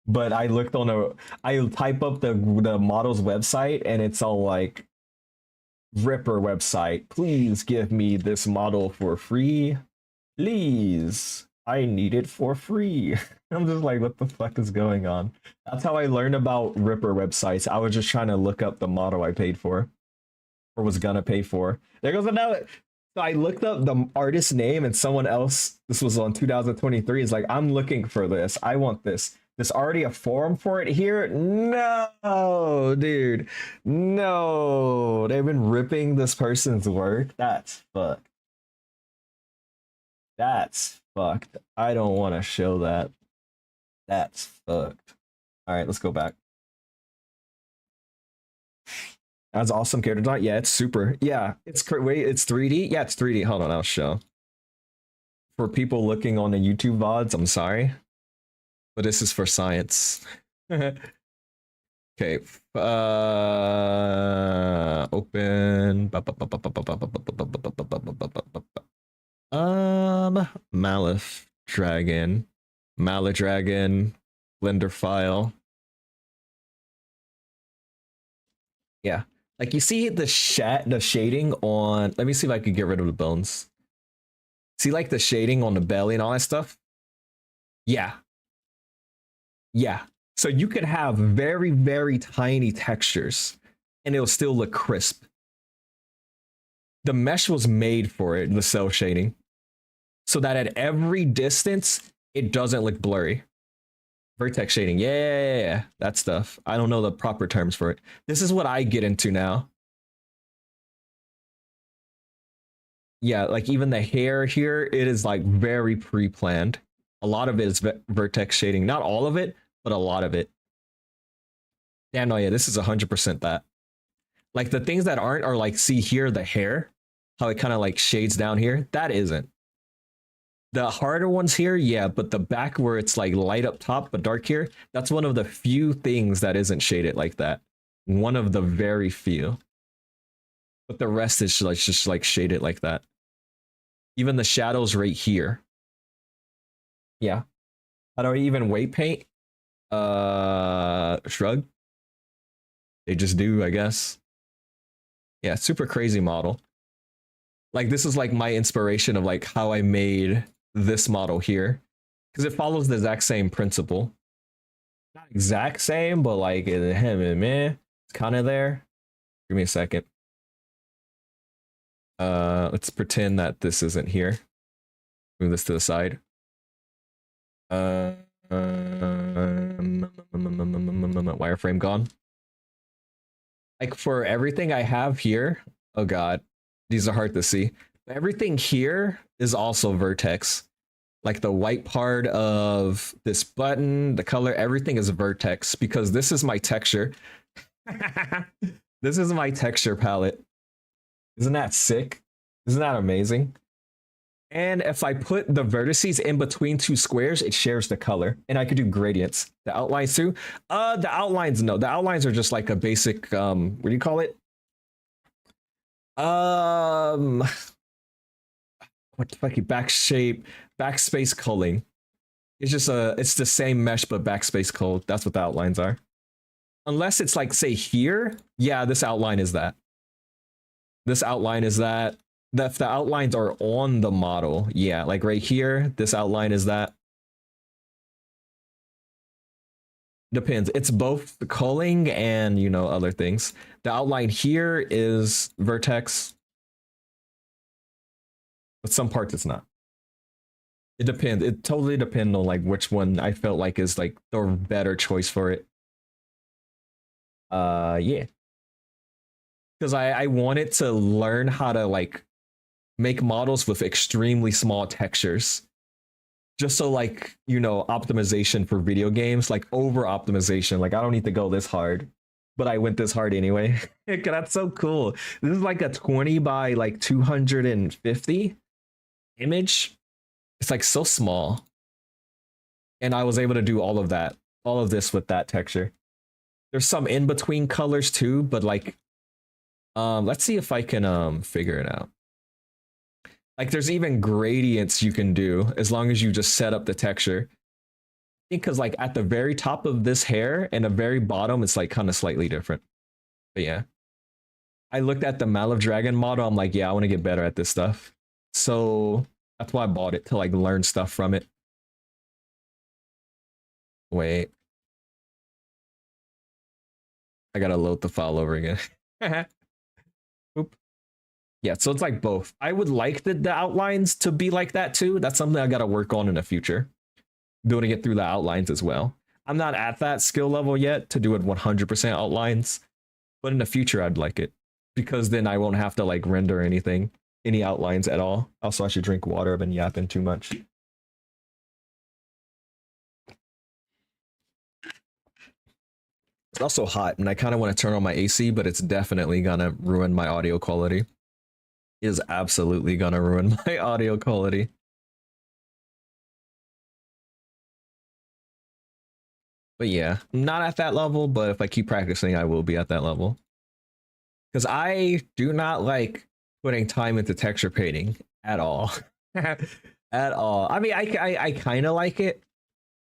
But I looked on I type up the model's website and it's all like, Ripper website, please give me this model for free. Please, I need it for free. I'm just like, what the fuck is going on? That's how I learned about Ripper websites. I was just trying to look up the model I paid for or was gonna pay for. There goes another. So I looked up the artist name and someone else, this was on 2023, is like, I'm looking for this. I want this. There's already a forum for it here? No, dude. No. They've been ripping this person's work. That's fucked. That's fucked. I don't want to show that. That's fucked. All right, let's go back. That's awesome character design. Yeah, it's super. Yeah, wait, it's 3D? Yeah, it's 3D. Hold on, I'll show. For people looking on the YouTube VODs, I'm sorry. But this is for science. Okay. Open. Malif Dragon. Maladragon. Blender file. Yeah. Like you see the shading on. Let me see if I could get rid of the bones. See like the shading on the belly and all that stuff? Yeah. Yeah. So you could have very, very tiny textures and it'll still look crisp. The mesh was made for it, the cell shading, so that at every distance, it doesn't look blurry. Vertex shading. Yeah, that stuff. I don't know the proper terms for it. This is what I get into now. Yeah, like even the hair here, it is like very pre-planned. A lot of it is vertex shading. Not all of it, but a lot of it. Yeah, no, yeah, this is 100% that. Like the things that aren't are like, see here, the hair, how it kind of like shades down here. That isn't. The harder ones here, yeah, but the back where it's like light up top but dark here, that's one of the few things that isn't shaded like that. One of the very few. But the rest is just like shaded like that. Even the shadows right here. Yeah. How do I even weight paint? Shrug. They just do, I guess. Yeah, super crazy model. Like this is like my inspiration of like how I made this model here, because it follows the exact same principle. Not exact same, but like it's kind of there. Give me a second. Let's pretend that this isn't here. Move this to the side. Wireframe gone. Like for everything I have here, oh god, these are hard to see. Everything here is also vertex. Like the white part of this button, the color, everything is vertex because this is my texture. This is my texture palette. Isn't that sick? Isn't that amazing? And if I put the vertices in between two squares, it shares the color. And I could do gradients. The outlines too? The outlines, no. The outlines are just like a basic, what do you call it? What the fuck? Backspace culling. It's just it's the same mesh, but backspace cull. That's what the outlines are. Unless it's like, say here. Yeah, this outline is that. This outline is that. If the outlines are on the model, yeah, like right here, this outline is that. Depends. It's both the culling and, you know, other things. The outline here is vertex. But some parts it's not. It depends. It totally depends on like which one I felt like is like the better choice for it. Yeah. Because I wanted to learn how to like make models with extremely small textures. Just so like, you know, optimization for video games, like over optimization. Like I don't need to go this hard, but I went this hard anyway. That's so cool. This is like a 20 by like 250 image. It's like so small. And I was able to do all of that, all of this with that texture. There's some in between colors too, but like, let's see if I can figure it out. Like there's even gradients you can do as long as you just set up the texture. I think because like at the very top of this hair and the very bottom, it's like kind of slightly different. But yeah. I looked at the Malif Dragon model. I'm like, yeah, I want to get better at this stuff. So that's why I bought it, to like learn stuff from it. Wait. I gotta load the file over again. Oop. Yeah, so it's like both. I would like the outlines to be like that too. That's something I gotta work on in the future. Building it through the outlines as well. I'm not at that skill level yet to do it 100% outlines, but in the future I'd like it. Because then I won't have to like render anything, any outlines at all. Also, I should drink water. I've been yapping too much. It's also hot, and I kind of want to turn on my AC, but it's definitely gonna ruin my audio quality. It is absolutely gonna ruin my audio quality. But yeah, I'm not at that level, but if I keep practicing, I will be at that level. Because I do not like putting time into texture painting at all. At all. I mean, I kind of like it,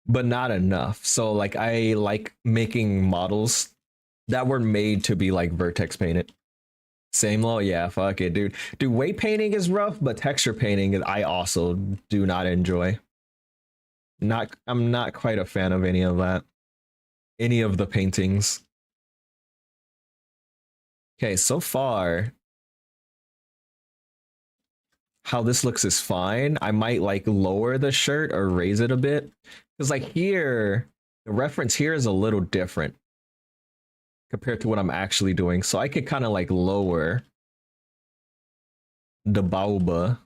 but not enough. So like I like making models that were made to be like vertex painted. Same low, yeah, fuck it, dude. Dude, weight painting is rough, but texture painting I also do not enjoy. I'm not quite a fan of any of that. Any of the paintings. Okay, so far how this looks is fine. I might like lower the shirt or raise it a bit. Because like here, the reference here is a little different compared to what I'm actually doing. So I could kind of like lower the boba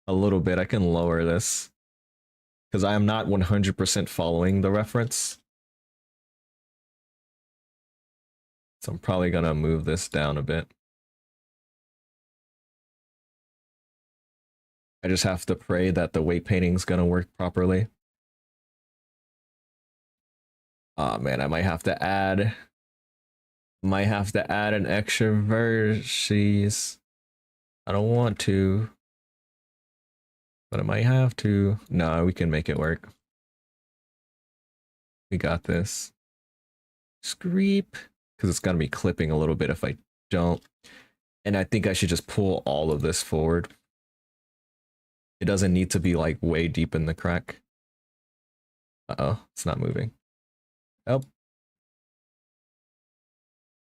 a little bit. I can lower this because I am not 100% following the reference. So I'm probably gonna move this down a bit. I just have to pray that the weight painting's gonna work properly. Oh man, I might have to add an extra vertices. I don't want to, but I might have to. No, we can make it work. We got this. Screep, because it's gonna be clipping a little bit if I don't. And I think I should just pull all of this forward. It doesn't need to be like way deep in the crack. Uh-oh, it's not moving. Oh.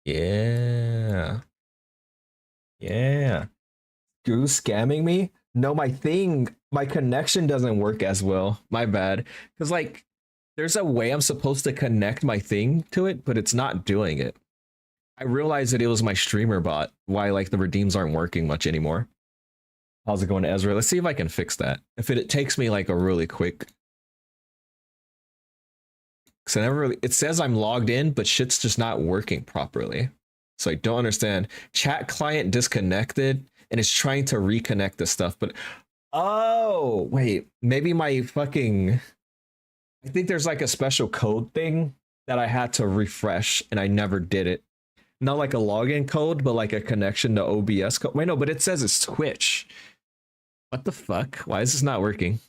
Yeah. Yeah. You scamming me? No, my connection doesn't work as well. My bad. Because like, there's a way I'm supposed to connect my thing to it, but it's not doing it. I realized that it was my streamer bot, why like the redeems aren't working much anymore. How's it going, Ezra? Let's see if I can fix that. If it takes me like a really quick Because I never really, it says I'm logged in, but shit's just not working properly. So I don't understand. Chat client disconnected and it's trying to reconnect the stuff. But oh, wait, maybe my fucking, I think there's like a special code thing that I had to refresh and I never did it. Not like a login code, but like a connection to OBS code. Wait, no, but it says it's Twitch. What the fuck? Why is this not working?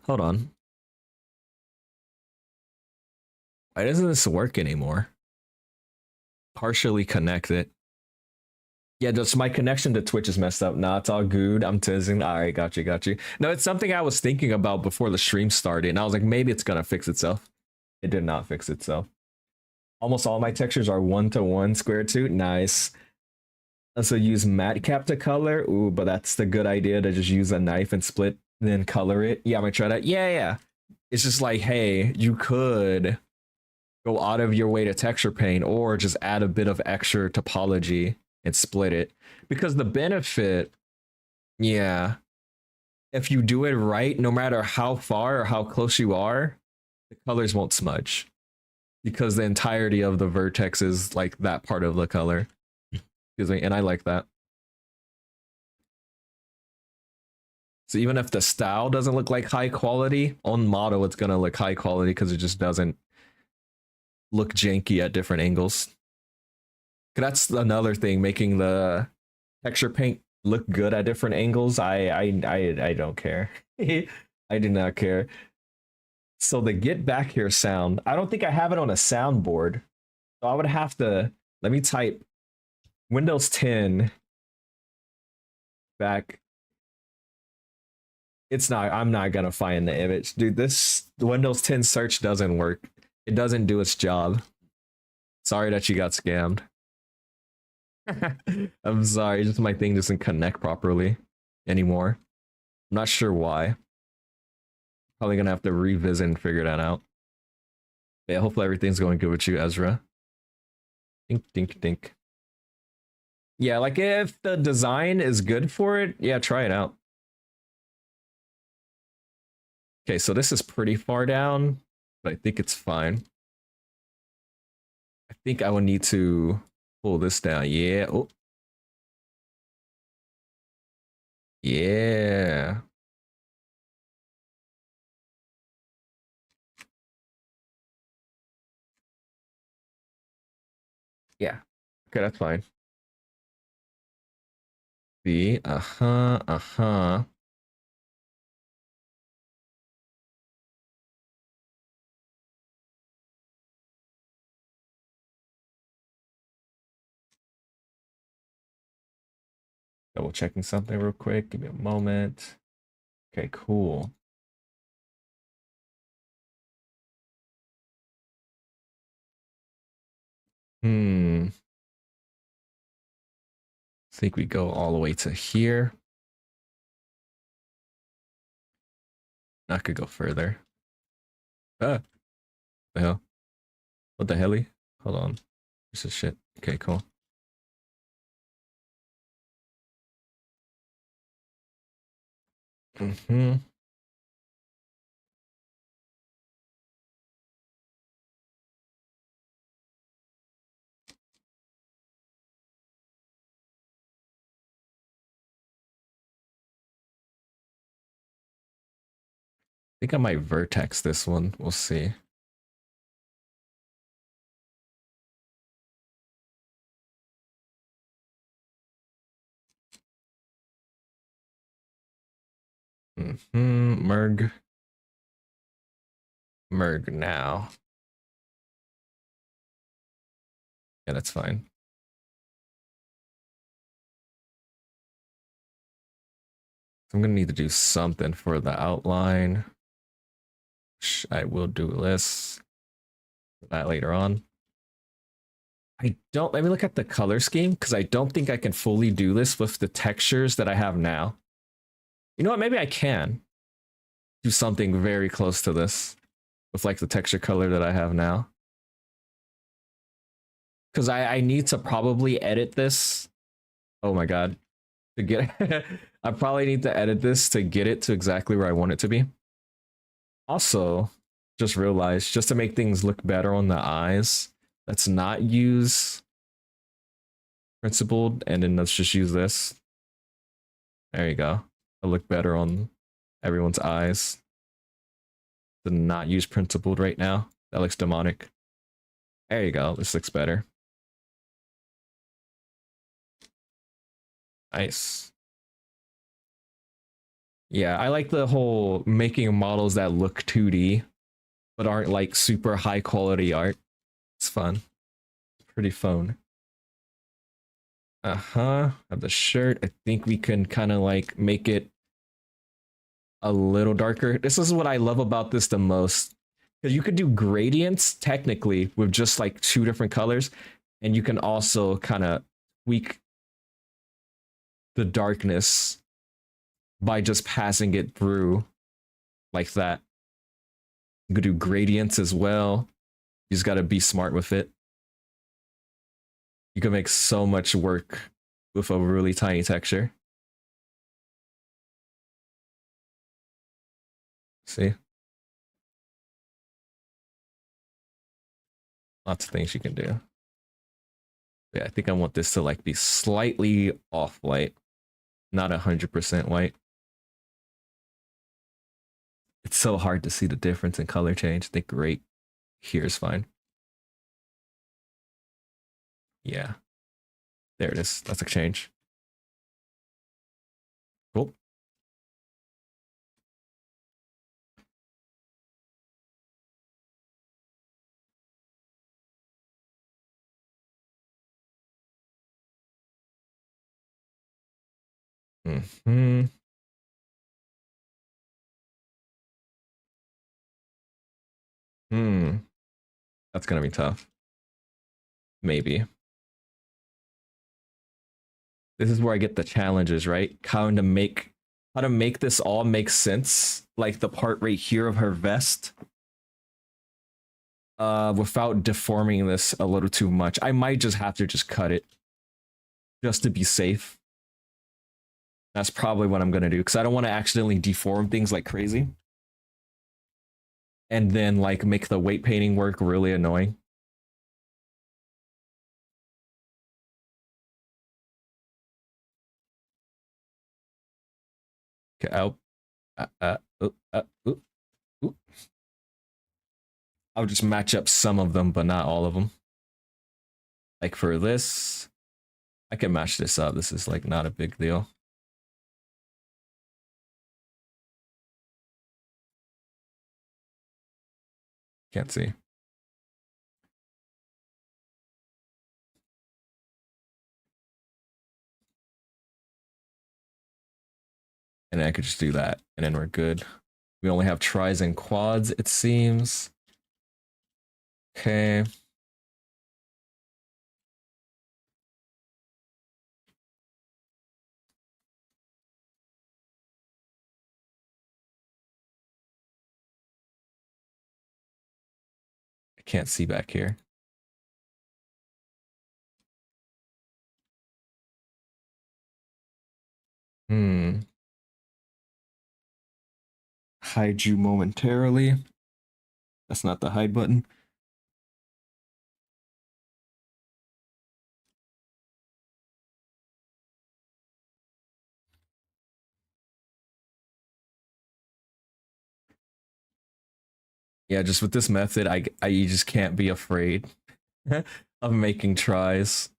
Hold on. Why doesn't this work anymore? Partially connected. Yeah, just my connection to Twitch is messed up. Nah, it's all good. I'm teasing. All right, got you. No, it's something I was thinking about before the stream started, and I was like, maybe it's gonna fix itself. It did not fix itself. Almost all my textures are 1-to-1 square too. Nice. Also use matte cap to color. Ooh, but that's the good idea to just use a knife and split, then color it. Yeah, I'm gonna try that. Yeah. It's just like, hey, you could go out of your way to texture paint or just add a bit of extra topology and split it. Because the benefit, yeah, if you do it right, no matter how far or how close you are, the colors won't smudge. Because the entirety of the vertex is like that part of the color. Excuse me, and I like that. So even if the style doesn't look like high quality, on model it's gonna look high quality because it just doesn't look janky at different angles. That's another thing, making the texture paint look good at different angles. I don't care. I do not care. So the get back here sound, I don't think I have it on a soundboard. So I would have to, let me type Windows 10 back. It's not, I'm not gonna find the image. Dude, this Windows 10 search doesn't work. It doesn't do its job. Sorry that you got scammed. I'm sorry, just my thing doesn't connect properly anymore. I'm not sure why. Probably gonna have to revisit and figure that out. Yeah, hopefully everything's going good with you, Ezra. Dink. Yeah, like if the design is good for it, yeah, try it out. Okay, so this is pretty far down, but I think it's fine. I think I will need to pull this down. Yeah. Oh. Yeah. Yeah. Okay, that's fine. See, uh-huh. Double checking something real quick. Give me a moment. Okay, cool. I think we go all the way to here. I could go further. The hell? What the helly? Hold on. This is shit. Okay, cool. I think I might vertex this one. We'll see. Merg now. Yeah, that's fine. I'm gonna need to do something for the outline. I will do this. That later on. Let me look at the color scheme because I don't think I can fully do this with the textures that I have now. You know what? Maybe I can do something very close to this with like the texture color that I have now. Because I need to probably edit this. Oh my god. To get I probably need to edit this to get it to exactly where I want it to be. Also, just realized, just to make things look better on the eyes, let's not use principled, and then let's just use this. There you go. It'll look better on everyone's eyes. To not use principled right now. That looks demonic. There you go. This looks better. Nice. Yeah, I like the whole making models that look 2D, but aren't like super high quality art. It's fun. Pretty fun. Have the shirt. I think we can kind of like make it a little darker. This is what I love about this the most. Because you could do gradients technically with just like 2 different colors, and you can also kind of tweak the darkness by just passing it through like that. You could do gradients as well. You just got to be smart with it. You can make so much work with a really tiny texture. See? Lots of things you can do. Yeah, I think I want this to like be slightly off white, not 100% white. It's so hard to see the difference in color change. I think right here is fine. Yeah. There it is. That's a change. Cool. Mm-hmm. That's gonna be tough. Maybe. This is where I get the challenges, right? How to make this all make sense. Like the part right here of her vest. Without deforming this a little too much. I might just have to just cut it. Just to be safe. That's probably what I'm gonna do, because I don't want to accidentally deform things like crazy. And then like make the weight painting work really annoying. Okay, I'll just match up some of them, but not all of them. Like for this, I can match this up. This is like not a big deal. Can't see. And then I could just do that, and then we're good. We only have tris and quads, it seems. Okay. I can't see back here. Hide you momentarily. That's not the hide button. Yeah, just with this method, you just can't be afraid of making tris.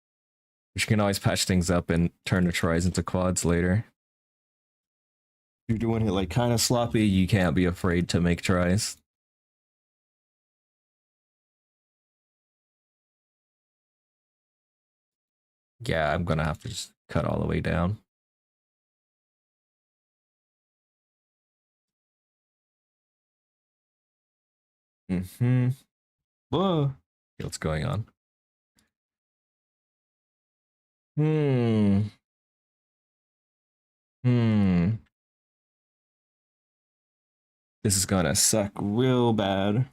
You can always patch things up and turn the tris into quads later. If you're doing it like kind of sloppy, you can't be afraid to make tris. Yeah, I'm gonna have to just cut all the way down. Whoa. What's going on? This is gonna suck real bad.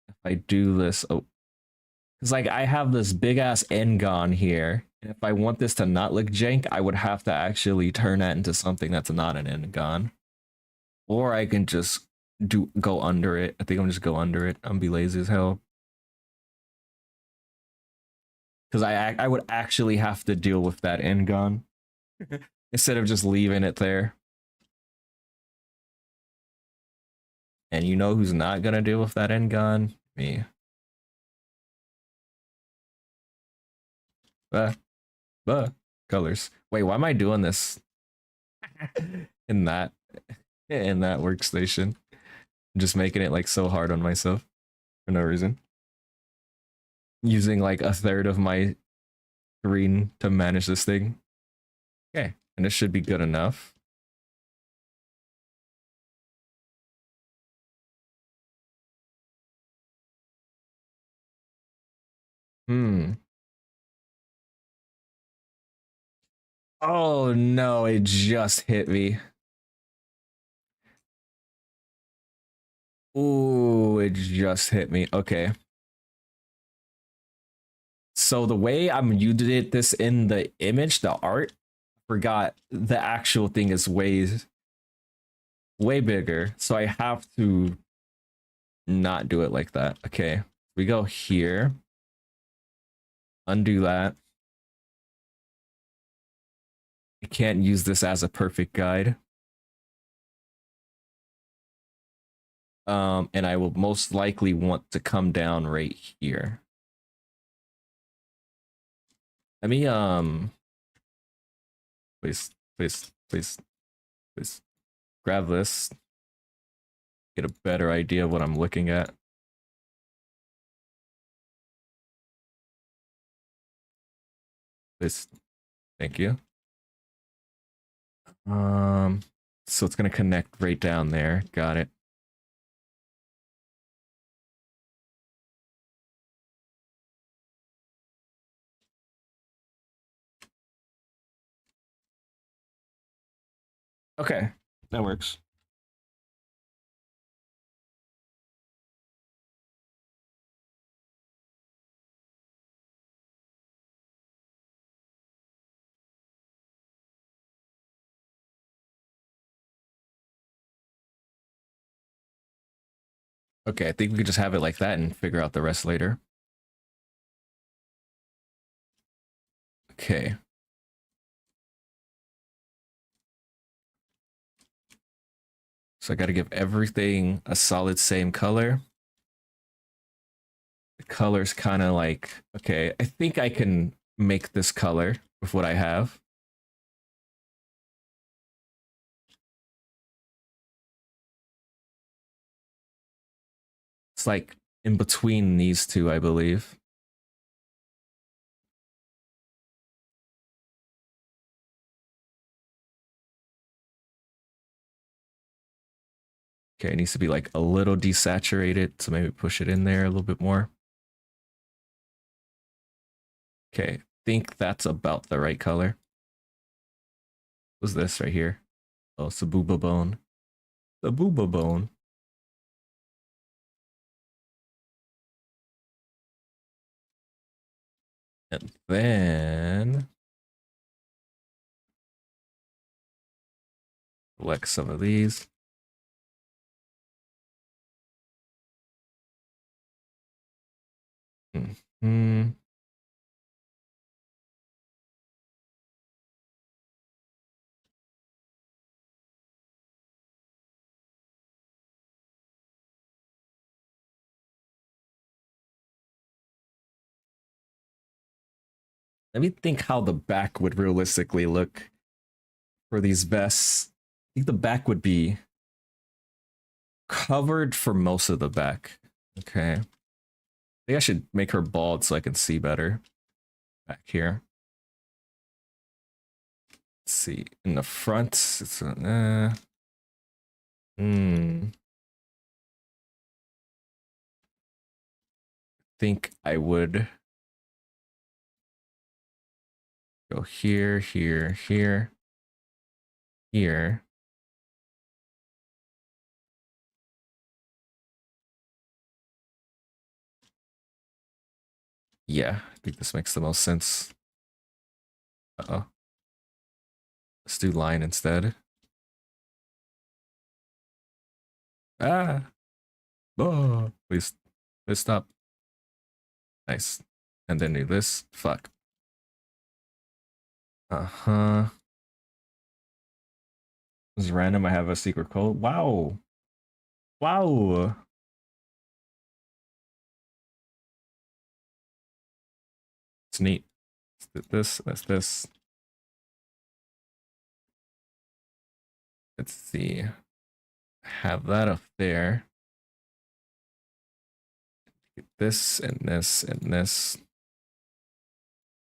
If I do this, oh. Because like I have this big ass N-gon here. And if I want this to not look jank, I would have to actually turn that into something that's not an N-gon. Or I can just go under it. I think I'm just go under it. I'm be lazy as hell. Because I would actually have to deal with that end gun instead of just leaving it there. And you know who's not gonna deal with that end gun? Me. Colors. Wait, why am I doing this in that workstation? I'm just making it like so hard on myself for no reason. Using like a third of my screen to manage this thing. Okay, and it should be good enough. Oh no, it just hit me. Ooh, it just hit me. Okay. So the way you did this in the image, the art, forgot the actual thing is way bigger. So I have to not do it like that. Okay. We go here. Undo that. I can't use this as a perfect guide. And I will most likely want to come down right here. Let me please grab this. Get a better idea of what I'm looking at. Please. Thank you. So it's gonna connect right down there. Got it. Okay, that works. Okay, I think we could just have it like that and figure out the rest later. Okay. So I got to give everything a solid same color. The color's kind of like, okay, I think I can make this color with what I have. It's like in between these two, I believe. Okay, it needs to be like a little desaturated, so maybe push it in there a little bit more. Okay, think that's about the right color. What's this right here? Oh, it's a booba bone. The booba bone. And then select some of these. Hmm. Let me think how the back would realistically look for these vests. I think the back would be covered for most of the back. Okay. I think I should make her bald so I can see better back here. Let's see. In the front, it's think I would go here, here, here, here. Yeah, I think this makes the most sense. Uh-oh. Let's do line instead. Ah. Oh, please stop. Nice. And then do this. Fuck. Uh-huh. This is random. I have a secret code. Wow. Wow. It's neat. That's this. Let's see. Have that up there. Get this and this and this.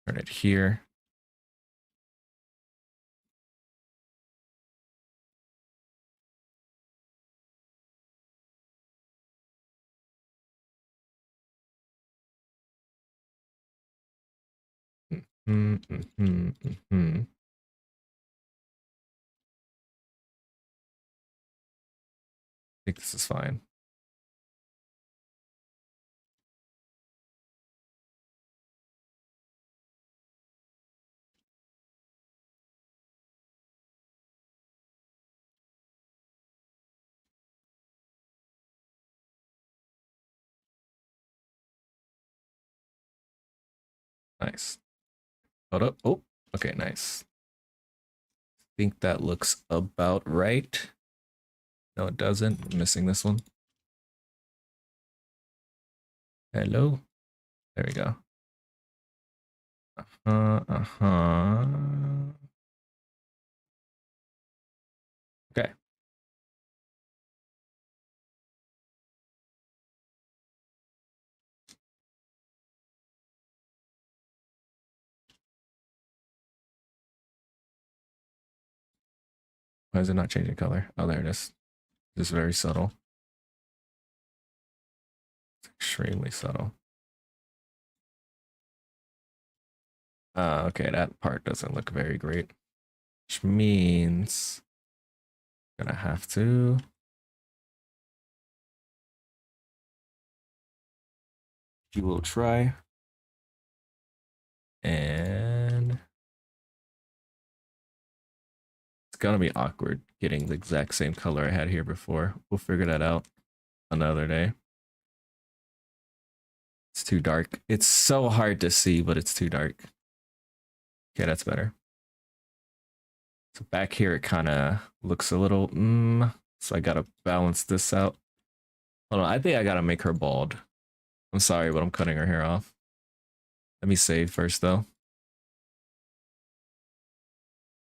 Turn it here. I think this is fine. Nice. Hold up. Oh, okay, nice. Think that looks about right. No, it doesn't. I'm missing this one. Hello. There we go. Uh-huh. Okay. Why is it not changing color? Oh, there it is. It's very subtle. It's extremely subtle. Okay, that part doesn't look very great. Which means I'm gonna have to do a little try. And it's gonna be awkward getting the exact same color I had here before. We'll figure that out another day. It's too dark. It's so hard to see, but it's too dark. Okay, that's better. So back here, it kind of looks a little, so I gotta balance this out. Hold on, I think I gotta make her bald. I'm sorry, but I'm cutting her hair off. Let me save first, though.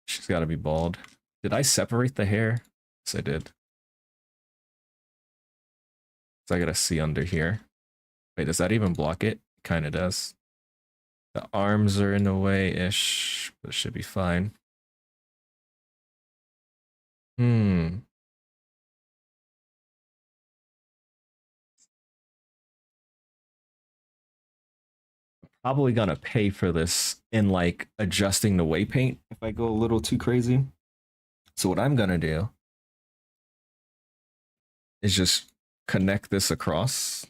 She's gotta be bald. Did I separate the hair? Yes, I did. So I gotta see under here. Wait, does that even block it? Kind of does. The arms are in the way-ish, but it should be fine. Probably gonna pay for this in like adjusting the weight paint if I go a little too crazy. So what I'm gonna do is just connect this across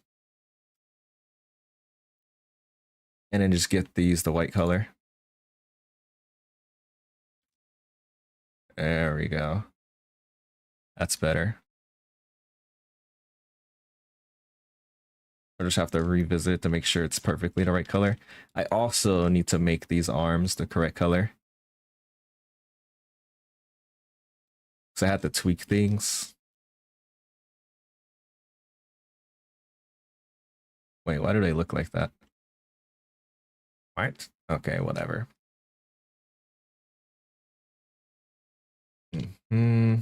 and then just get these the white color. There we go. That's better. I just have to revisit to make sure it's perfectly the right color. I also need to make these arms the correct color. So I had to tweak things. Wait, why do they look like that? What? Okay, whatever. Hmm.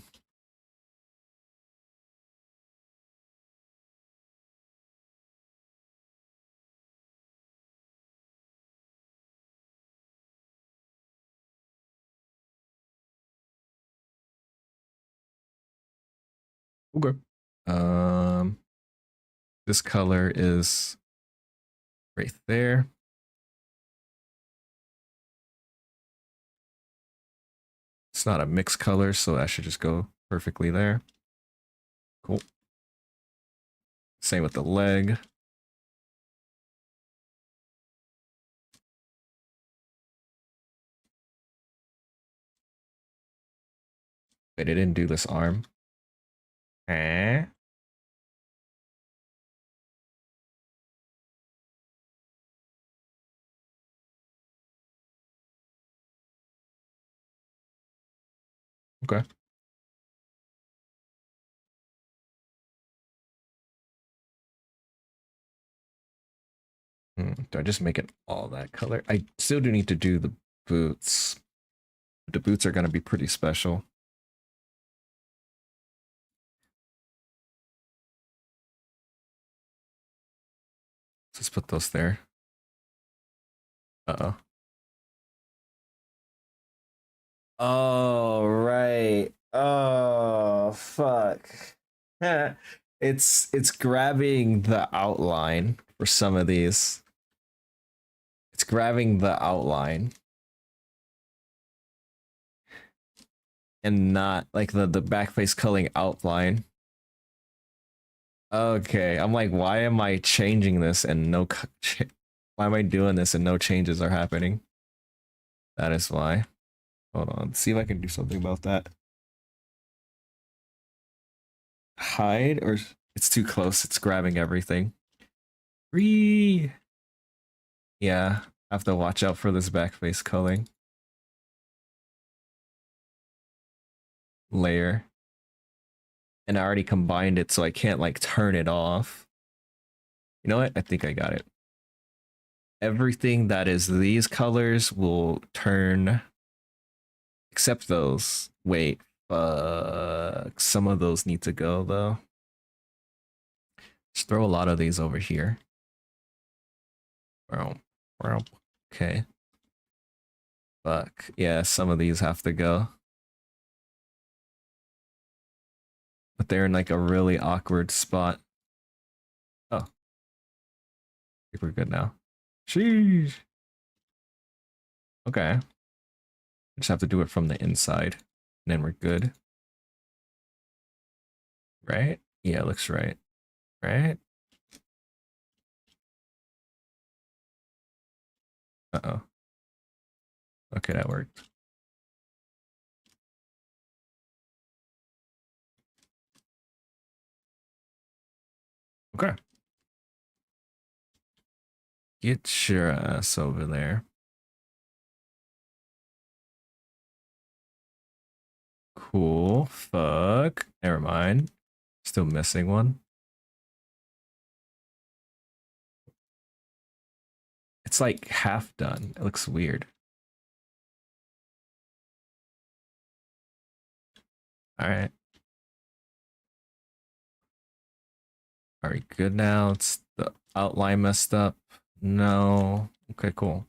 Okay. This color is right there. It's not a mixed color, so that should just go perfectly there. Cool. Same with the leg. Wait, I didn't do this arm. Eh? Okay. Do I just make it all that color? I still do need to do the boots. The boots are going to be pretty special. Let's put those there. Uh-oh. Oh, right. Oh, fuck. It's grabbing the outline for some of these. It's grabbing the outline. And not like the backface culling outline. Okay, I'm like, why am I changing this and why am I doing this and no changes are happening? That is why. Hold on, see if I can do something about that. Hide, or it's too close, it's grabbing everything. Free. Yeah, I have to watch out for this backface culling. Layer. And I already combined it, so I can't like turn it off. You know what? I think I got it. Everything that is these colors will turn, except those. Wait, some of those need to go though. Just throw a lot of these over here. Okay. Fuck. Yeah, some of these have to go. But they're in like a really awkward spot. Oh. I think we're good now. Sheesh. Okay. Just have to do it from the inside. And then we're good. Right? Yeah, looks right. Right? Uh-oh. Okay, that worked. Okay. Get your ass over there. Cool. Fuck. Never mind. Still missing one. It's like half done. It looks weird. All right. Are we good now? It's the outline messed up. No. Okay, cool.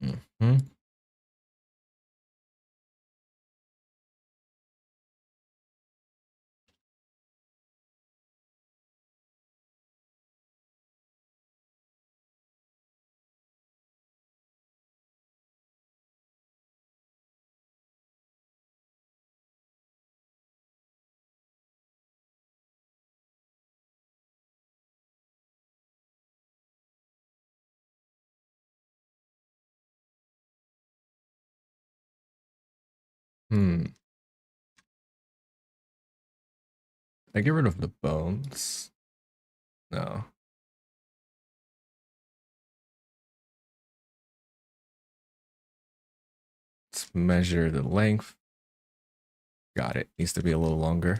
Mm-hmm. Hmm. I get rid of the bones. No. Let's measure the length. Got it. Needs to be a little longer.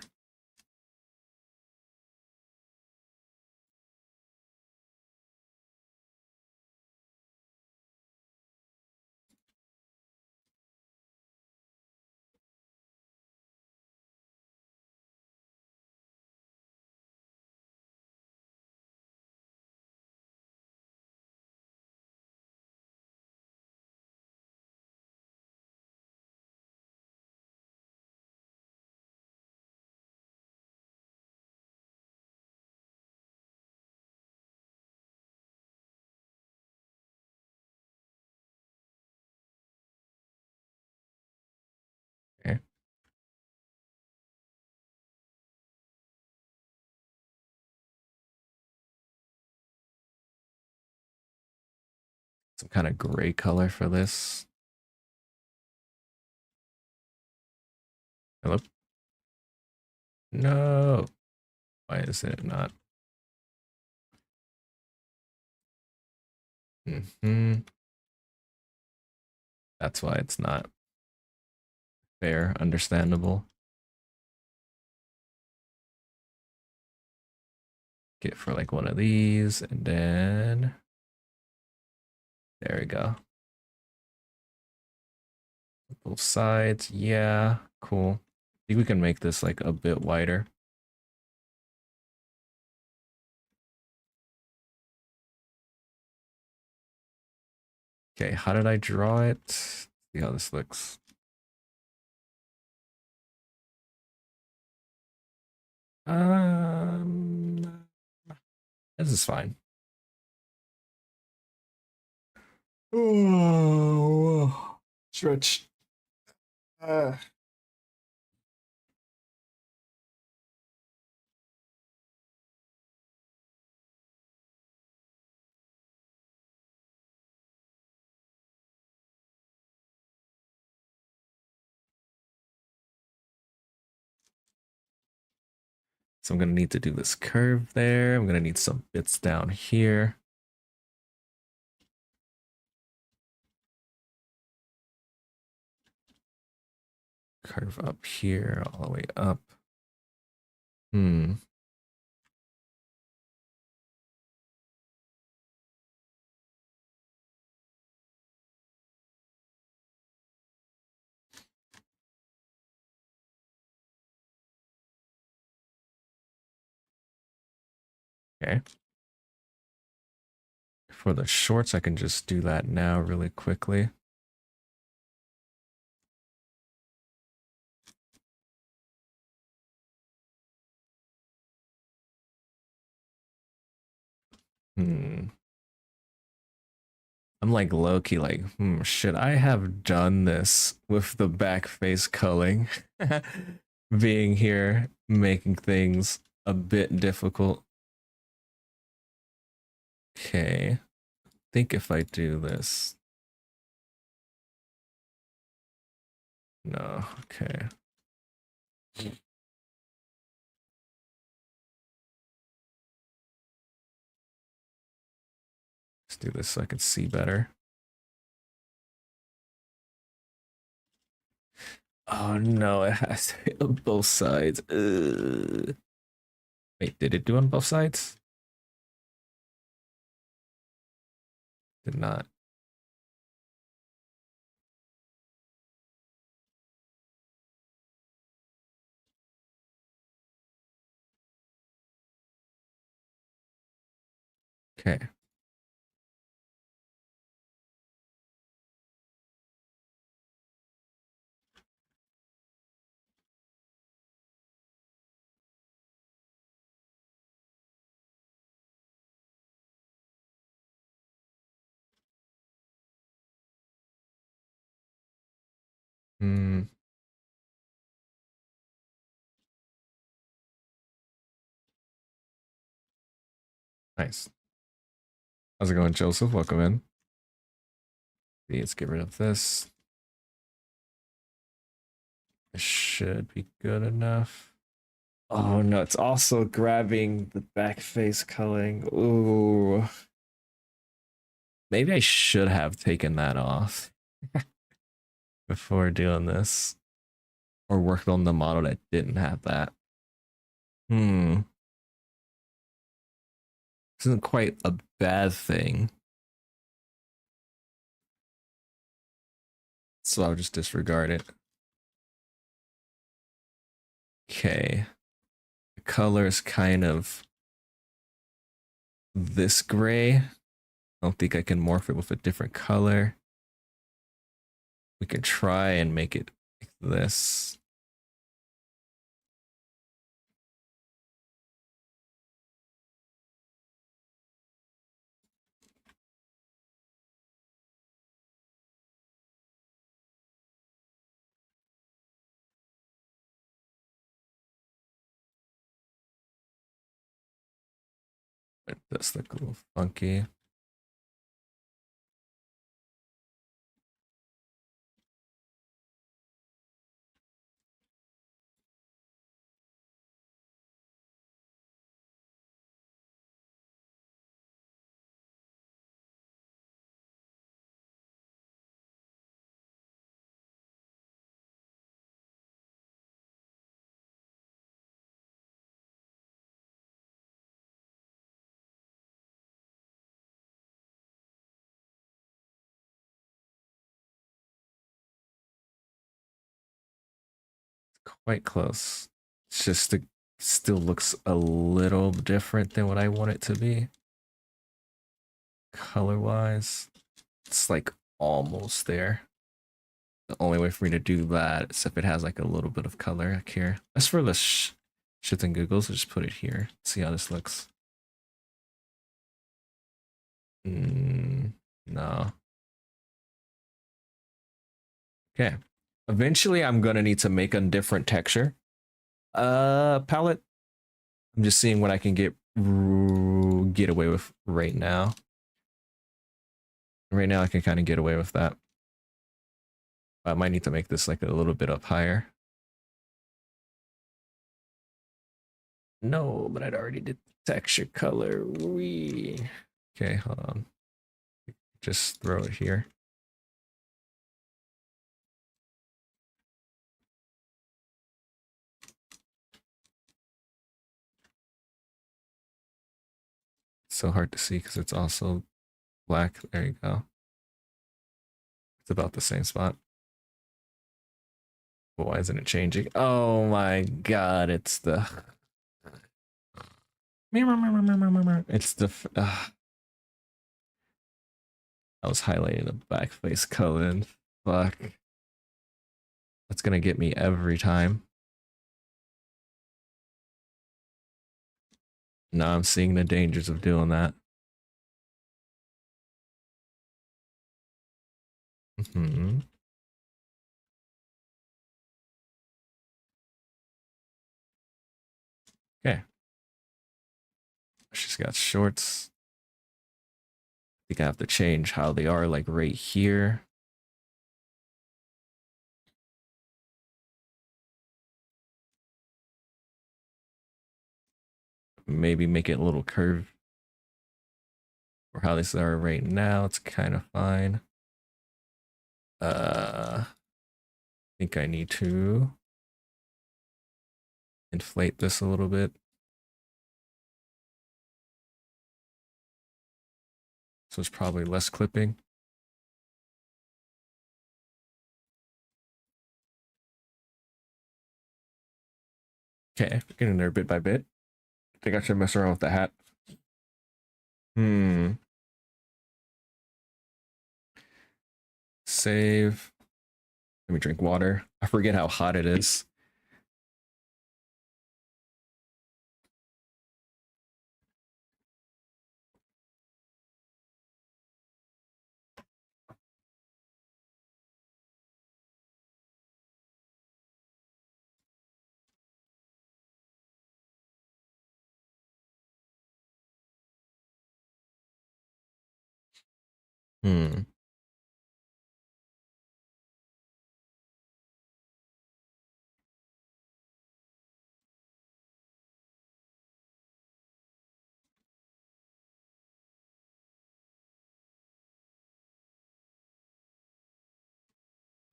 Okay. Some kind of gray color for this. Hello? No. Why is it not? That's why it's not fair, understandable. Get for like one of these, and then there we go. Both sides, yeah, cool. I think we can make this like a bit wider. Okay, how did I draw it? See how this looks. This is fine. Oh, stretch. So I'm gonna need to do this curve there. I'm gonna need some bits down here. Curve up here, all the way up. Okay. For the shorts, I can just do that now really quickly. I'm like low-key like, should I have done this with the back face culling? Being here, making things a bit difficult. Okay. I think if I do this. No, okay. Let's do this so I can see better. Oh no, it has to be on both sides. Wait, did it do on both sides? Did not. Okay. Nice. How's it going, Joseph? Welcome in. Let's get rid of this. This should be good enough. Oh no, it's also grabbing the back face culling. Ooh. Maybe I should have taken that off before doing this. Or worked on the model that didn't have that. This isn't quite a bad thing. So I'll just disregard it. Okay. The color is kind of this gray. I don't think I can morph it with a different color. We can try and make it like this. It does look a little funky. quite close. It's just it still looks a little different than what I want it to be. Color wise, it's like almost there. The only way for me to do that is if it has like a little bit of color like here. As for the shits and giggles, I'll just put it here. See how this looks. No. Okay. Eventually, I'm gonna need to make a different texture. Palette. I'm just seeing what I can get away with right now. Right now, I can kind of get away with that. I might need to make this like a little bit up higher. No, but I'd already did texture color. Okay, hold on. Just throw it here. It's so hard to see because it's also black. There you go. It's about the same spot. But why isn't it changing? Oh my god, it's the... It's the... I was highlighting the backface color and fuck. That's gonna get me every time. Now I'm seeing the dangers of doing that. Okay. She's got shorts. I think I have to change how they are, like right here. Maybe make it a little curved. For how these are right now, it's kind of fine. I think I need to inflate this a little bit. So it's probably less clipping. Okay, getting there bit by bit. I think I should mess around with the hat. Save. Let me drink water. I forget how hot it is.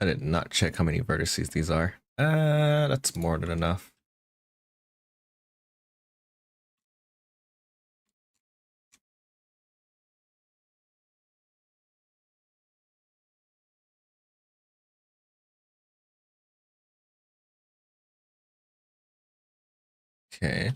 I did not check how many vertices these are. That's more than enough. Okay.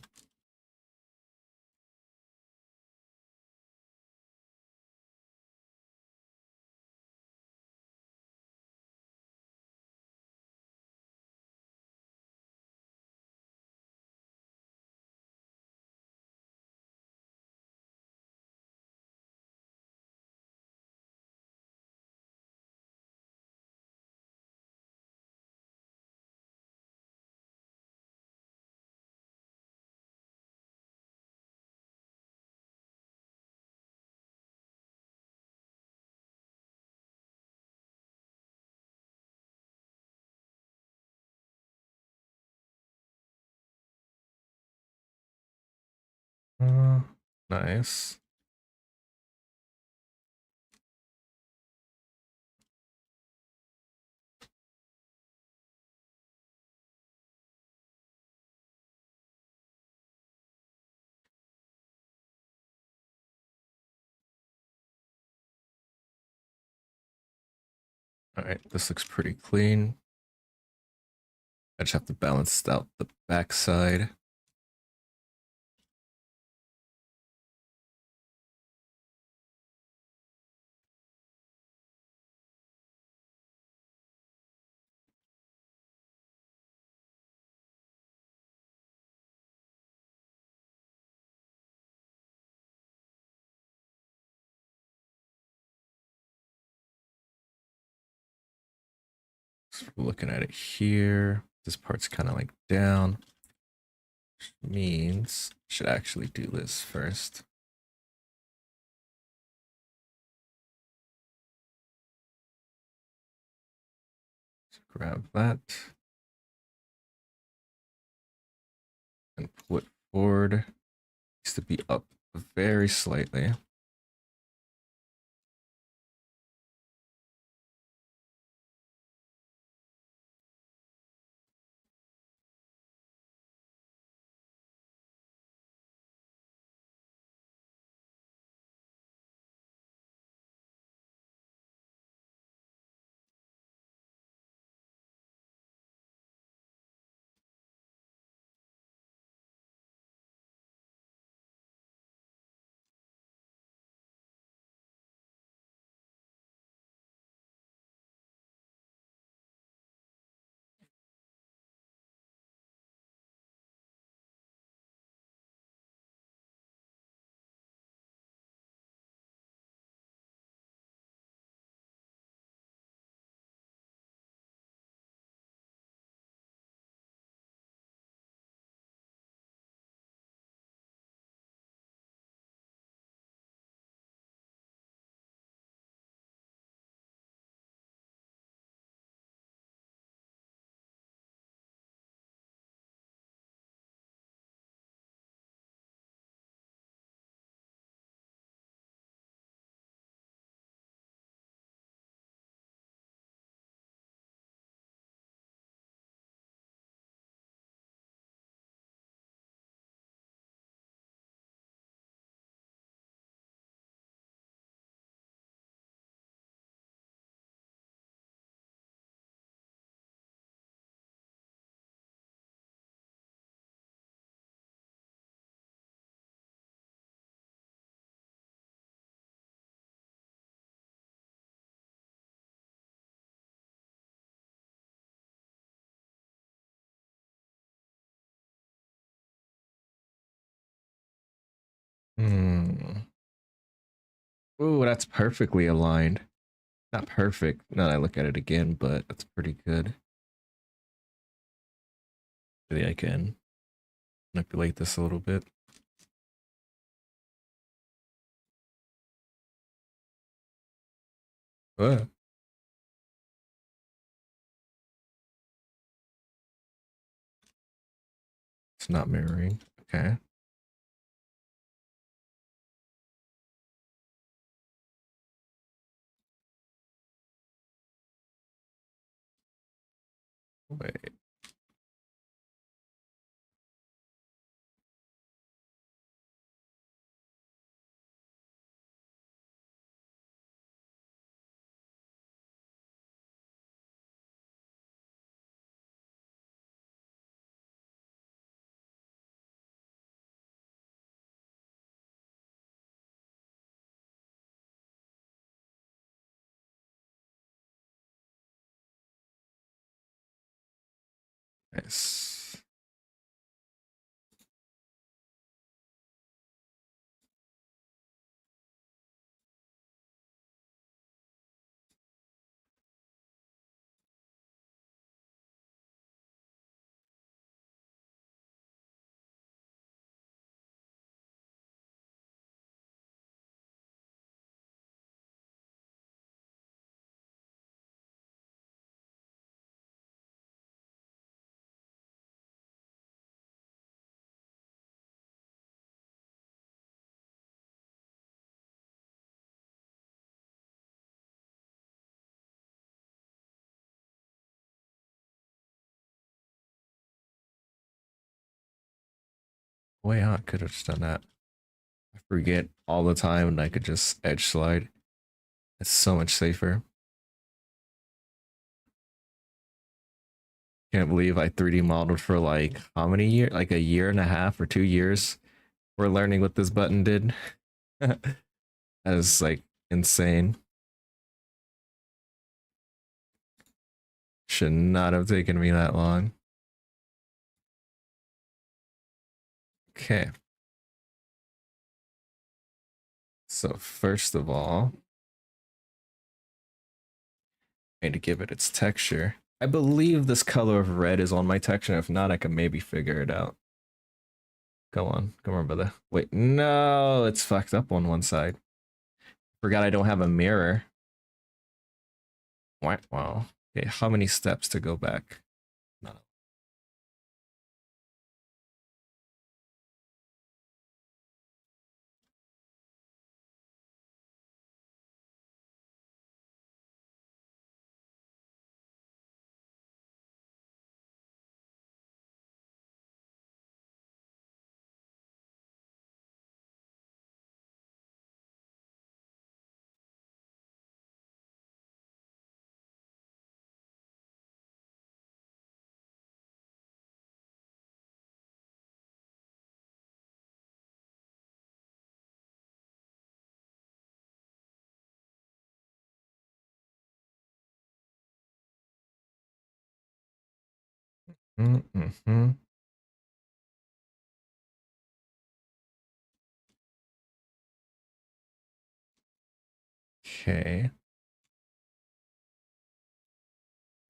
Nice. All right, this looks pretty clean. I just have to balance out the backside. So looking at it here, this part's kind of like down, which means I should actually do this first. So grab that and pull it forward. It needs to be up very slightly. Ooh, that's perfectly aligned. Not perfect, now that I look at it again, but that's pretty good. Maybe I can manipulate this a little bit. It's not mirroring. Okay. Wait. Nice. Way I could have just done that. I forget all the time and I could just edge slide. It's so much safer. Can't believe I 3D modeled for like how many years? Like a year and a half or 2 years. We're learning what this button did. That is like insane. Should not have taken me that long. Okay. So first of all, I need to give it its texture. I believe this color of red is on my texture. If not, I can maybe figure it out. Come on, brother. Wait, no, it's fucked up on one side. Forgot I don't have a mirror. Wow. Okay, how many steps to go back? None. Mm-hmm. Okay.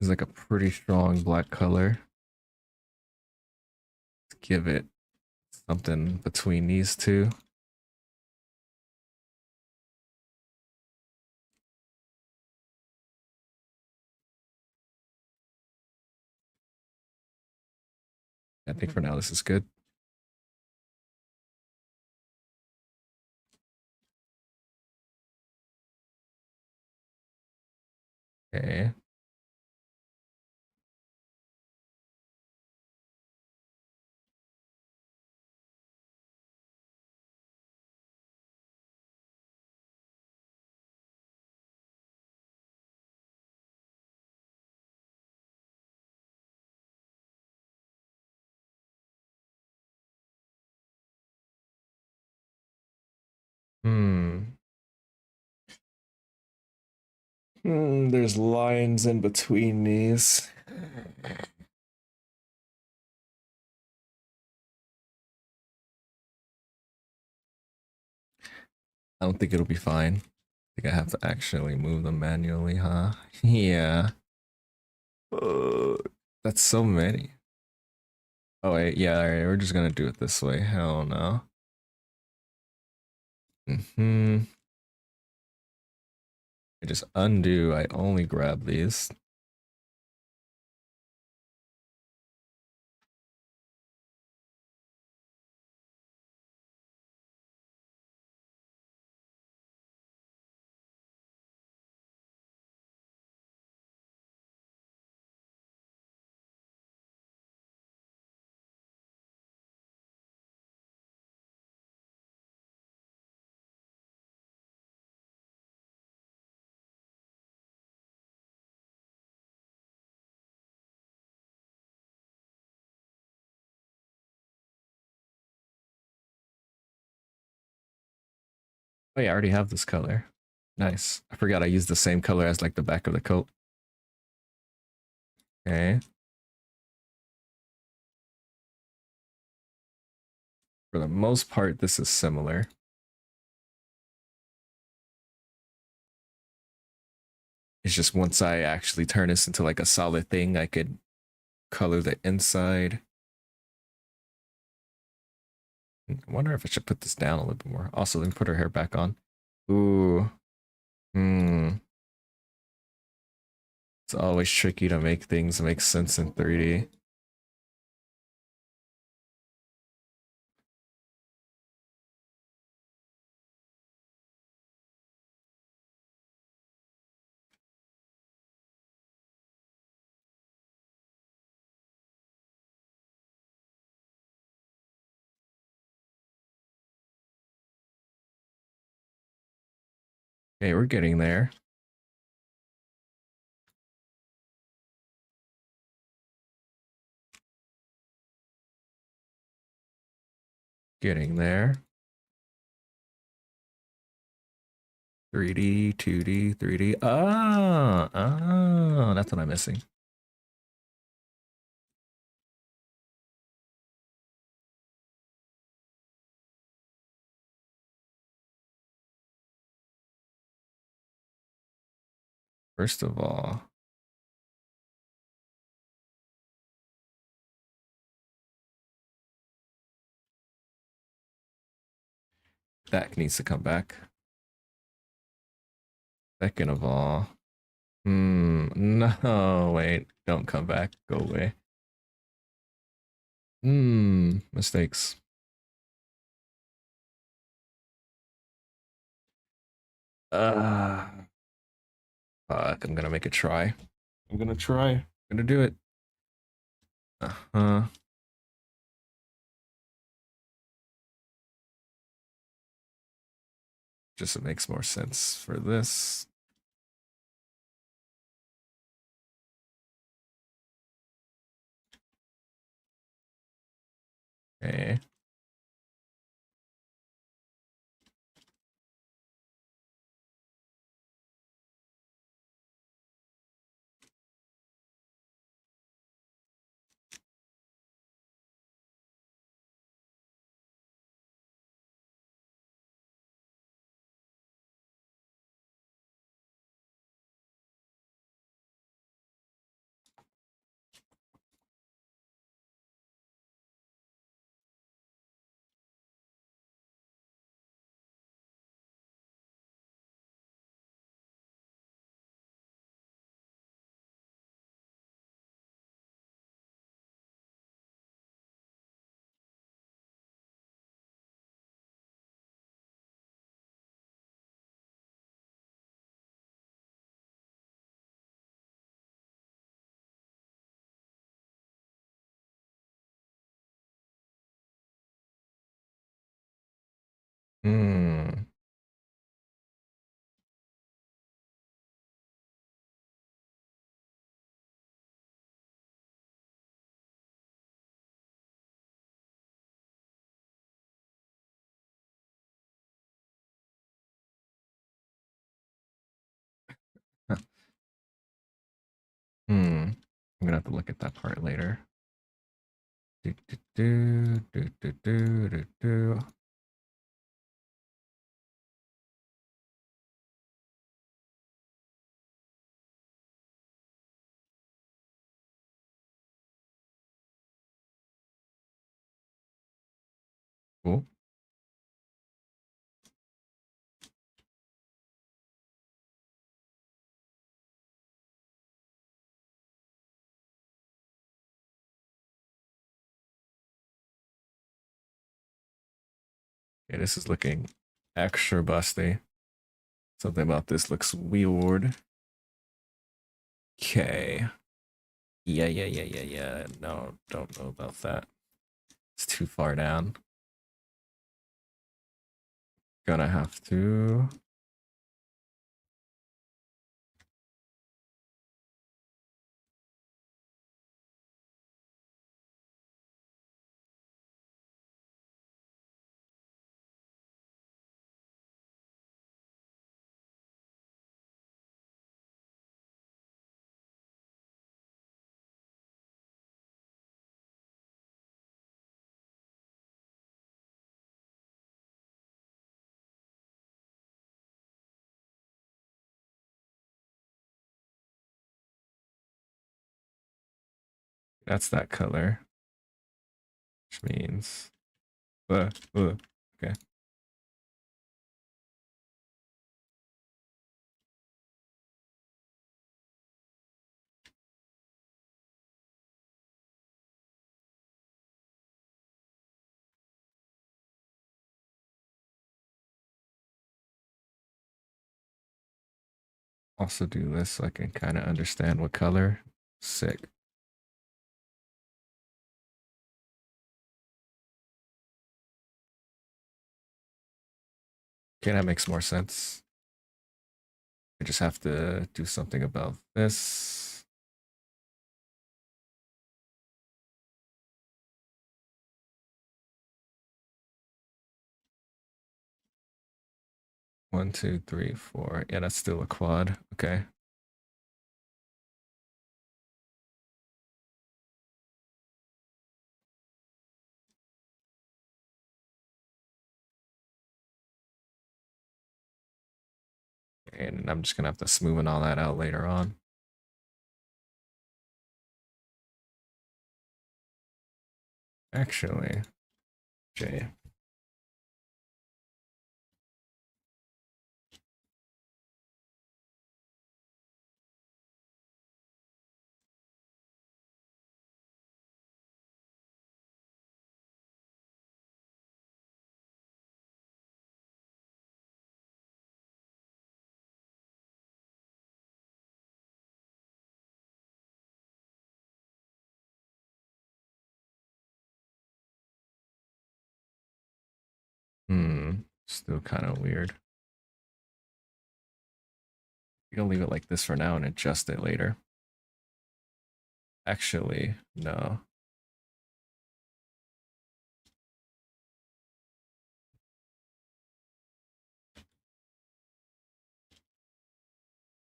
It's like a pretty strong black color. Let's give it something between these two. I think for now this is good. Okay. There's lines in between these. I don't think it'll be fine. I think I have to actually move them manually, huh? Yeah. That's so many. Oh wait, yeah, all right, we're just gonna do it this way. Hell no. I just undo. I only grab these. Oh yeah, I already have this color. Nice. I forgot I used the same color as like the back of the coat. Okay. For the most part, this is similar. It's just once I actually turn this into like a solid thing, I could color the inside. I wonder if I should put this down a little bit more. Also, let me put her hair back on. Ooh. It's always tricky to make things make sense in 3D. Okay, we're getting there. Getting there. 3D, 2D, 3D. Ah, that's what I'm missing. First of all, that needs to come back. Second of all, no, wait, don't come back, go away. Mistakes. Fuck, I'm gonna make a try. I'm gonna try. I'm gonna do it. Uh-huh. Just it makes more sense for this. Okay. Hmm. Hmm. I'm gonna have to look at that part later. Do, do, do, do, do, do, do, do. Cool. Okay, this is looking extra busty. Something about this looks weird. Okay. Yeah. No, don't know about that. It's too far down. Gonna have to. That's that color. Which means. Okay. Also do this so I can kind of understand what color. Sick. Okay, that makes more sense. I just have to do something about this. 1, 2, 3, 4. Yeah, that's still a quad. Okay. And I'm just gonna have to smooth all that out later on. Actually, J. Still kind of weird. You can leave it like this for now and adjust it later. Actually, no.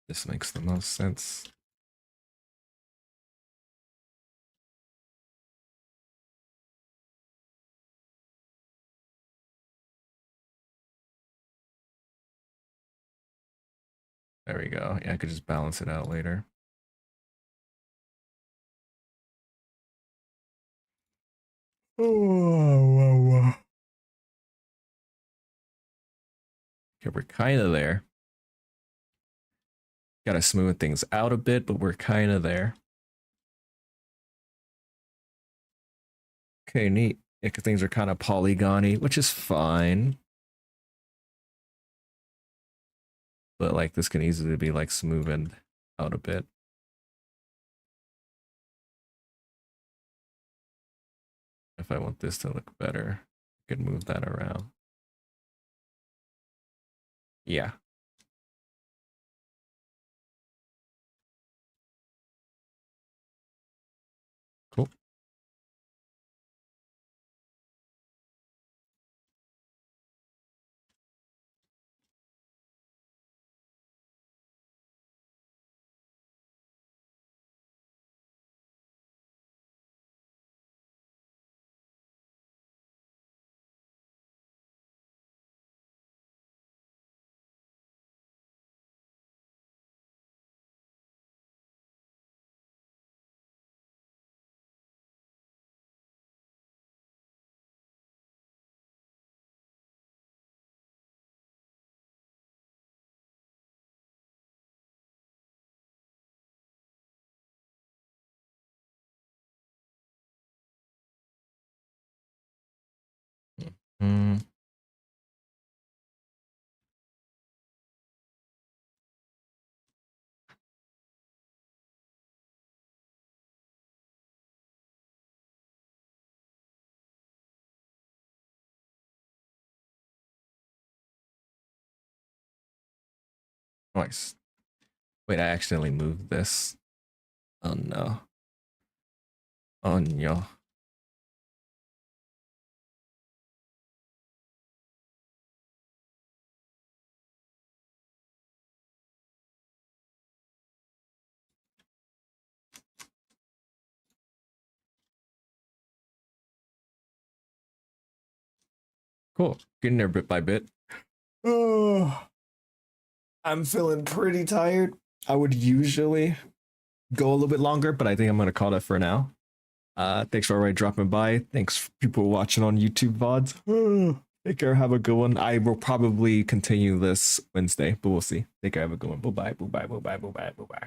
This makes the most sense. There we go. Yeah, I could just balance it out later. Okay, we're kind of there. Gotta smooth things out a bit, but we're kind of there. Okay, neat. Yeah, things are kind of polygony, which is fine. But like this can easily be like smoothened out a bit. If I want this to look better, I could move that around. Yeah. Cool. Mm. Nice. Wait, I accidentally moved this. Oh no. Oh no. Cool. Getting there bit by bit. Oh, I'm feeling pretty tired. I would usually go a little bit longer, but I think I'm gonna call it for now. Thanks for everybody dropping by. Thanks for people watching on YouTube VODs. Take care. Have a good one. I will probably continue this Wednesday, but we'll see. Take care. Have a good one. Bye bye. Bye bye. Bye bye. Bye bye. Bye bye.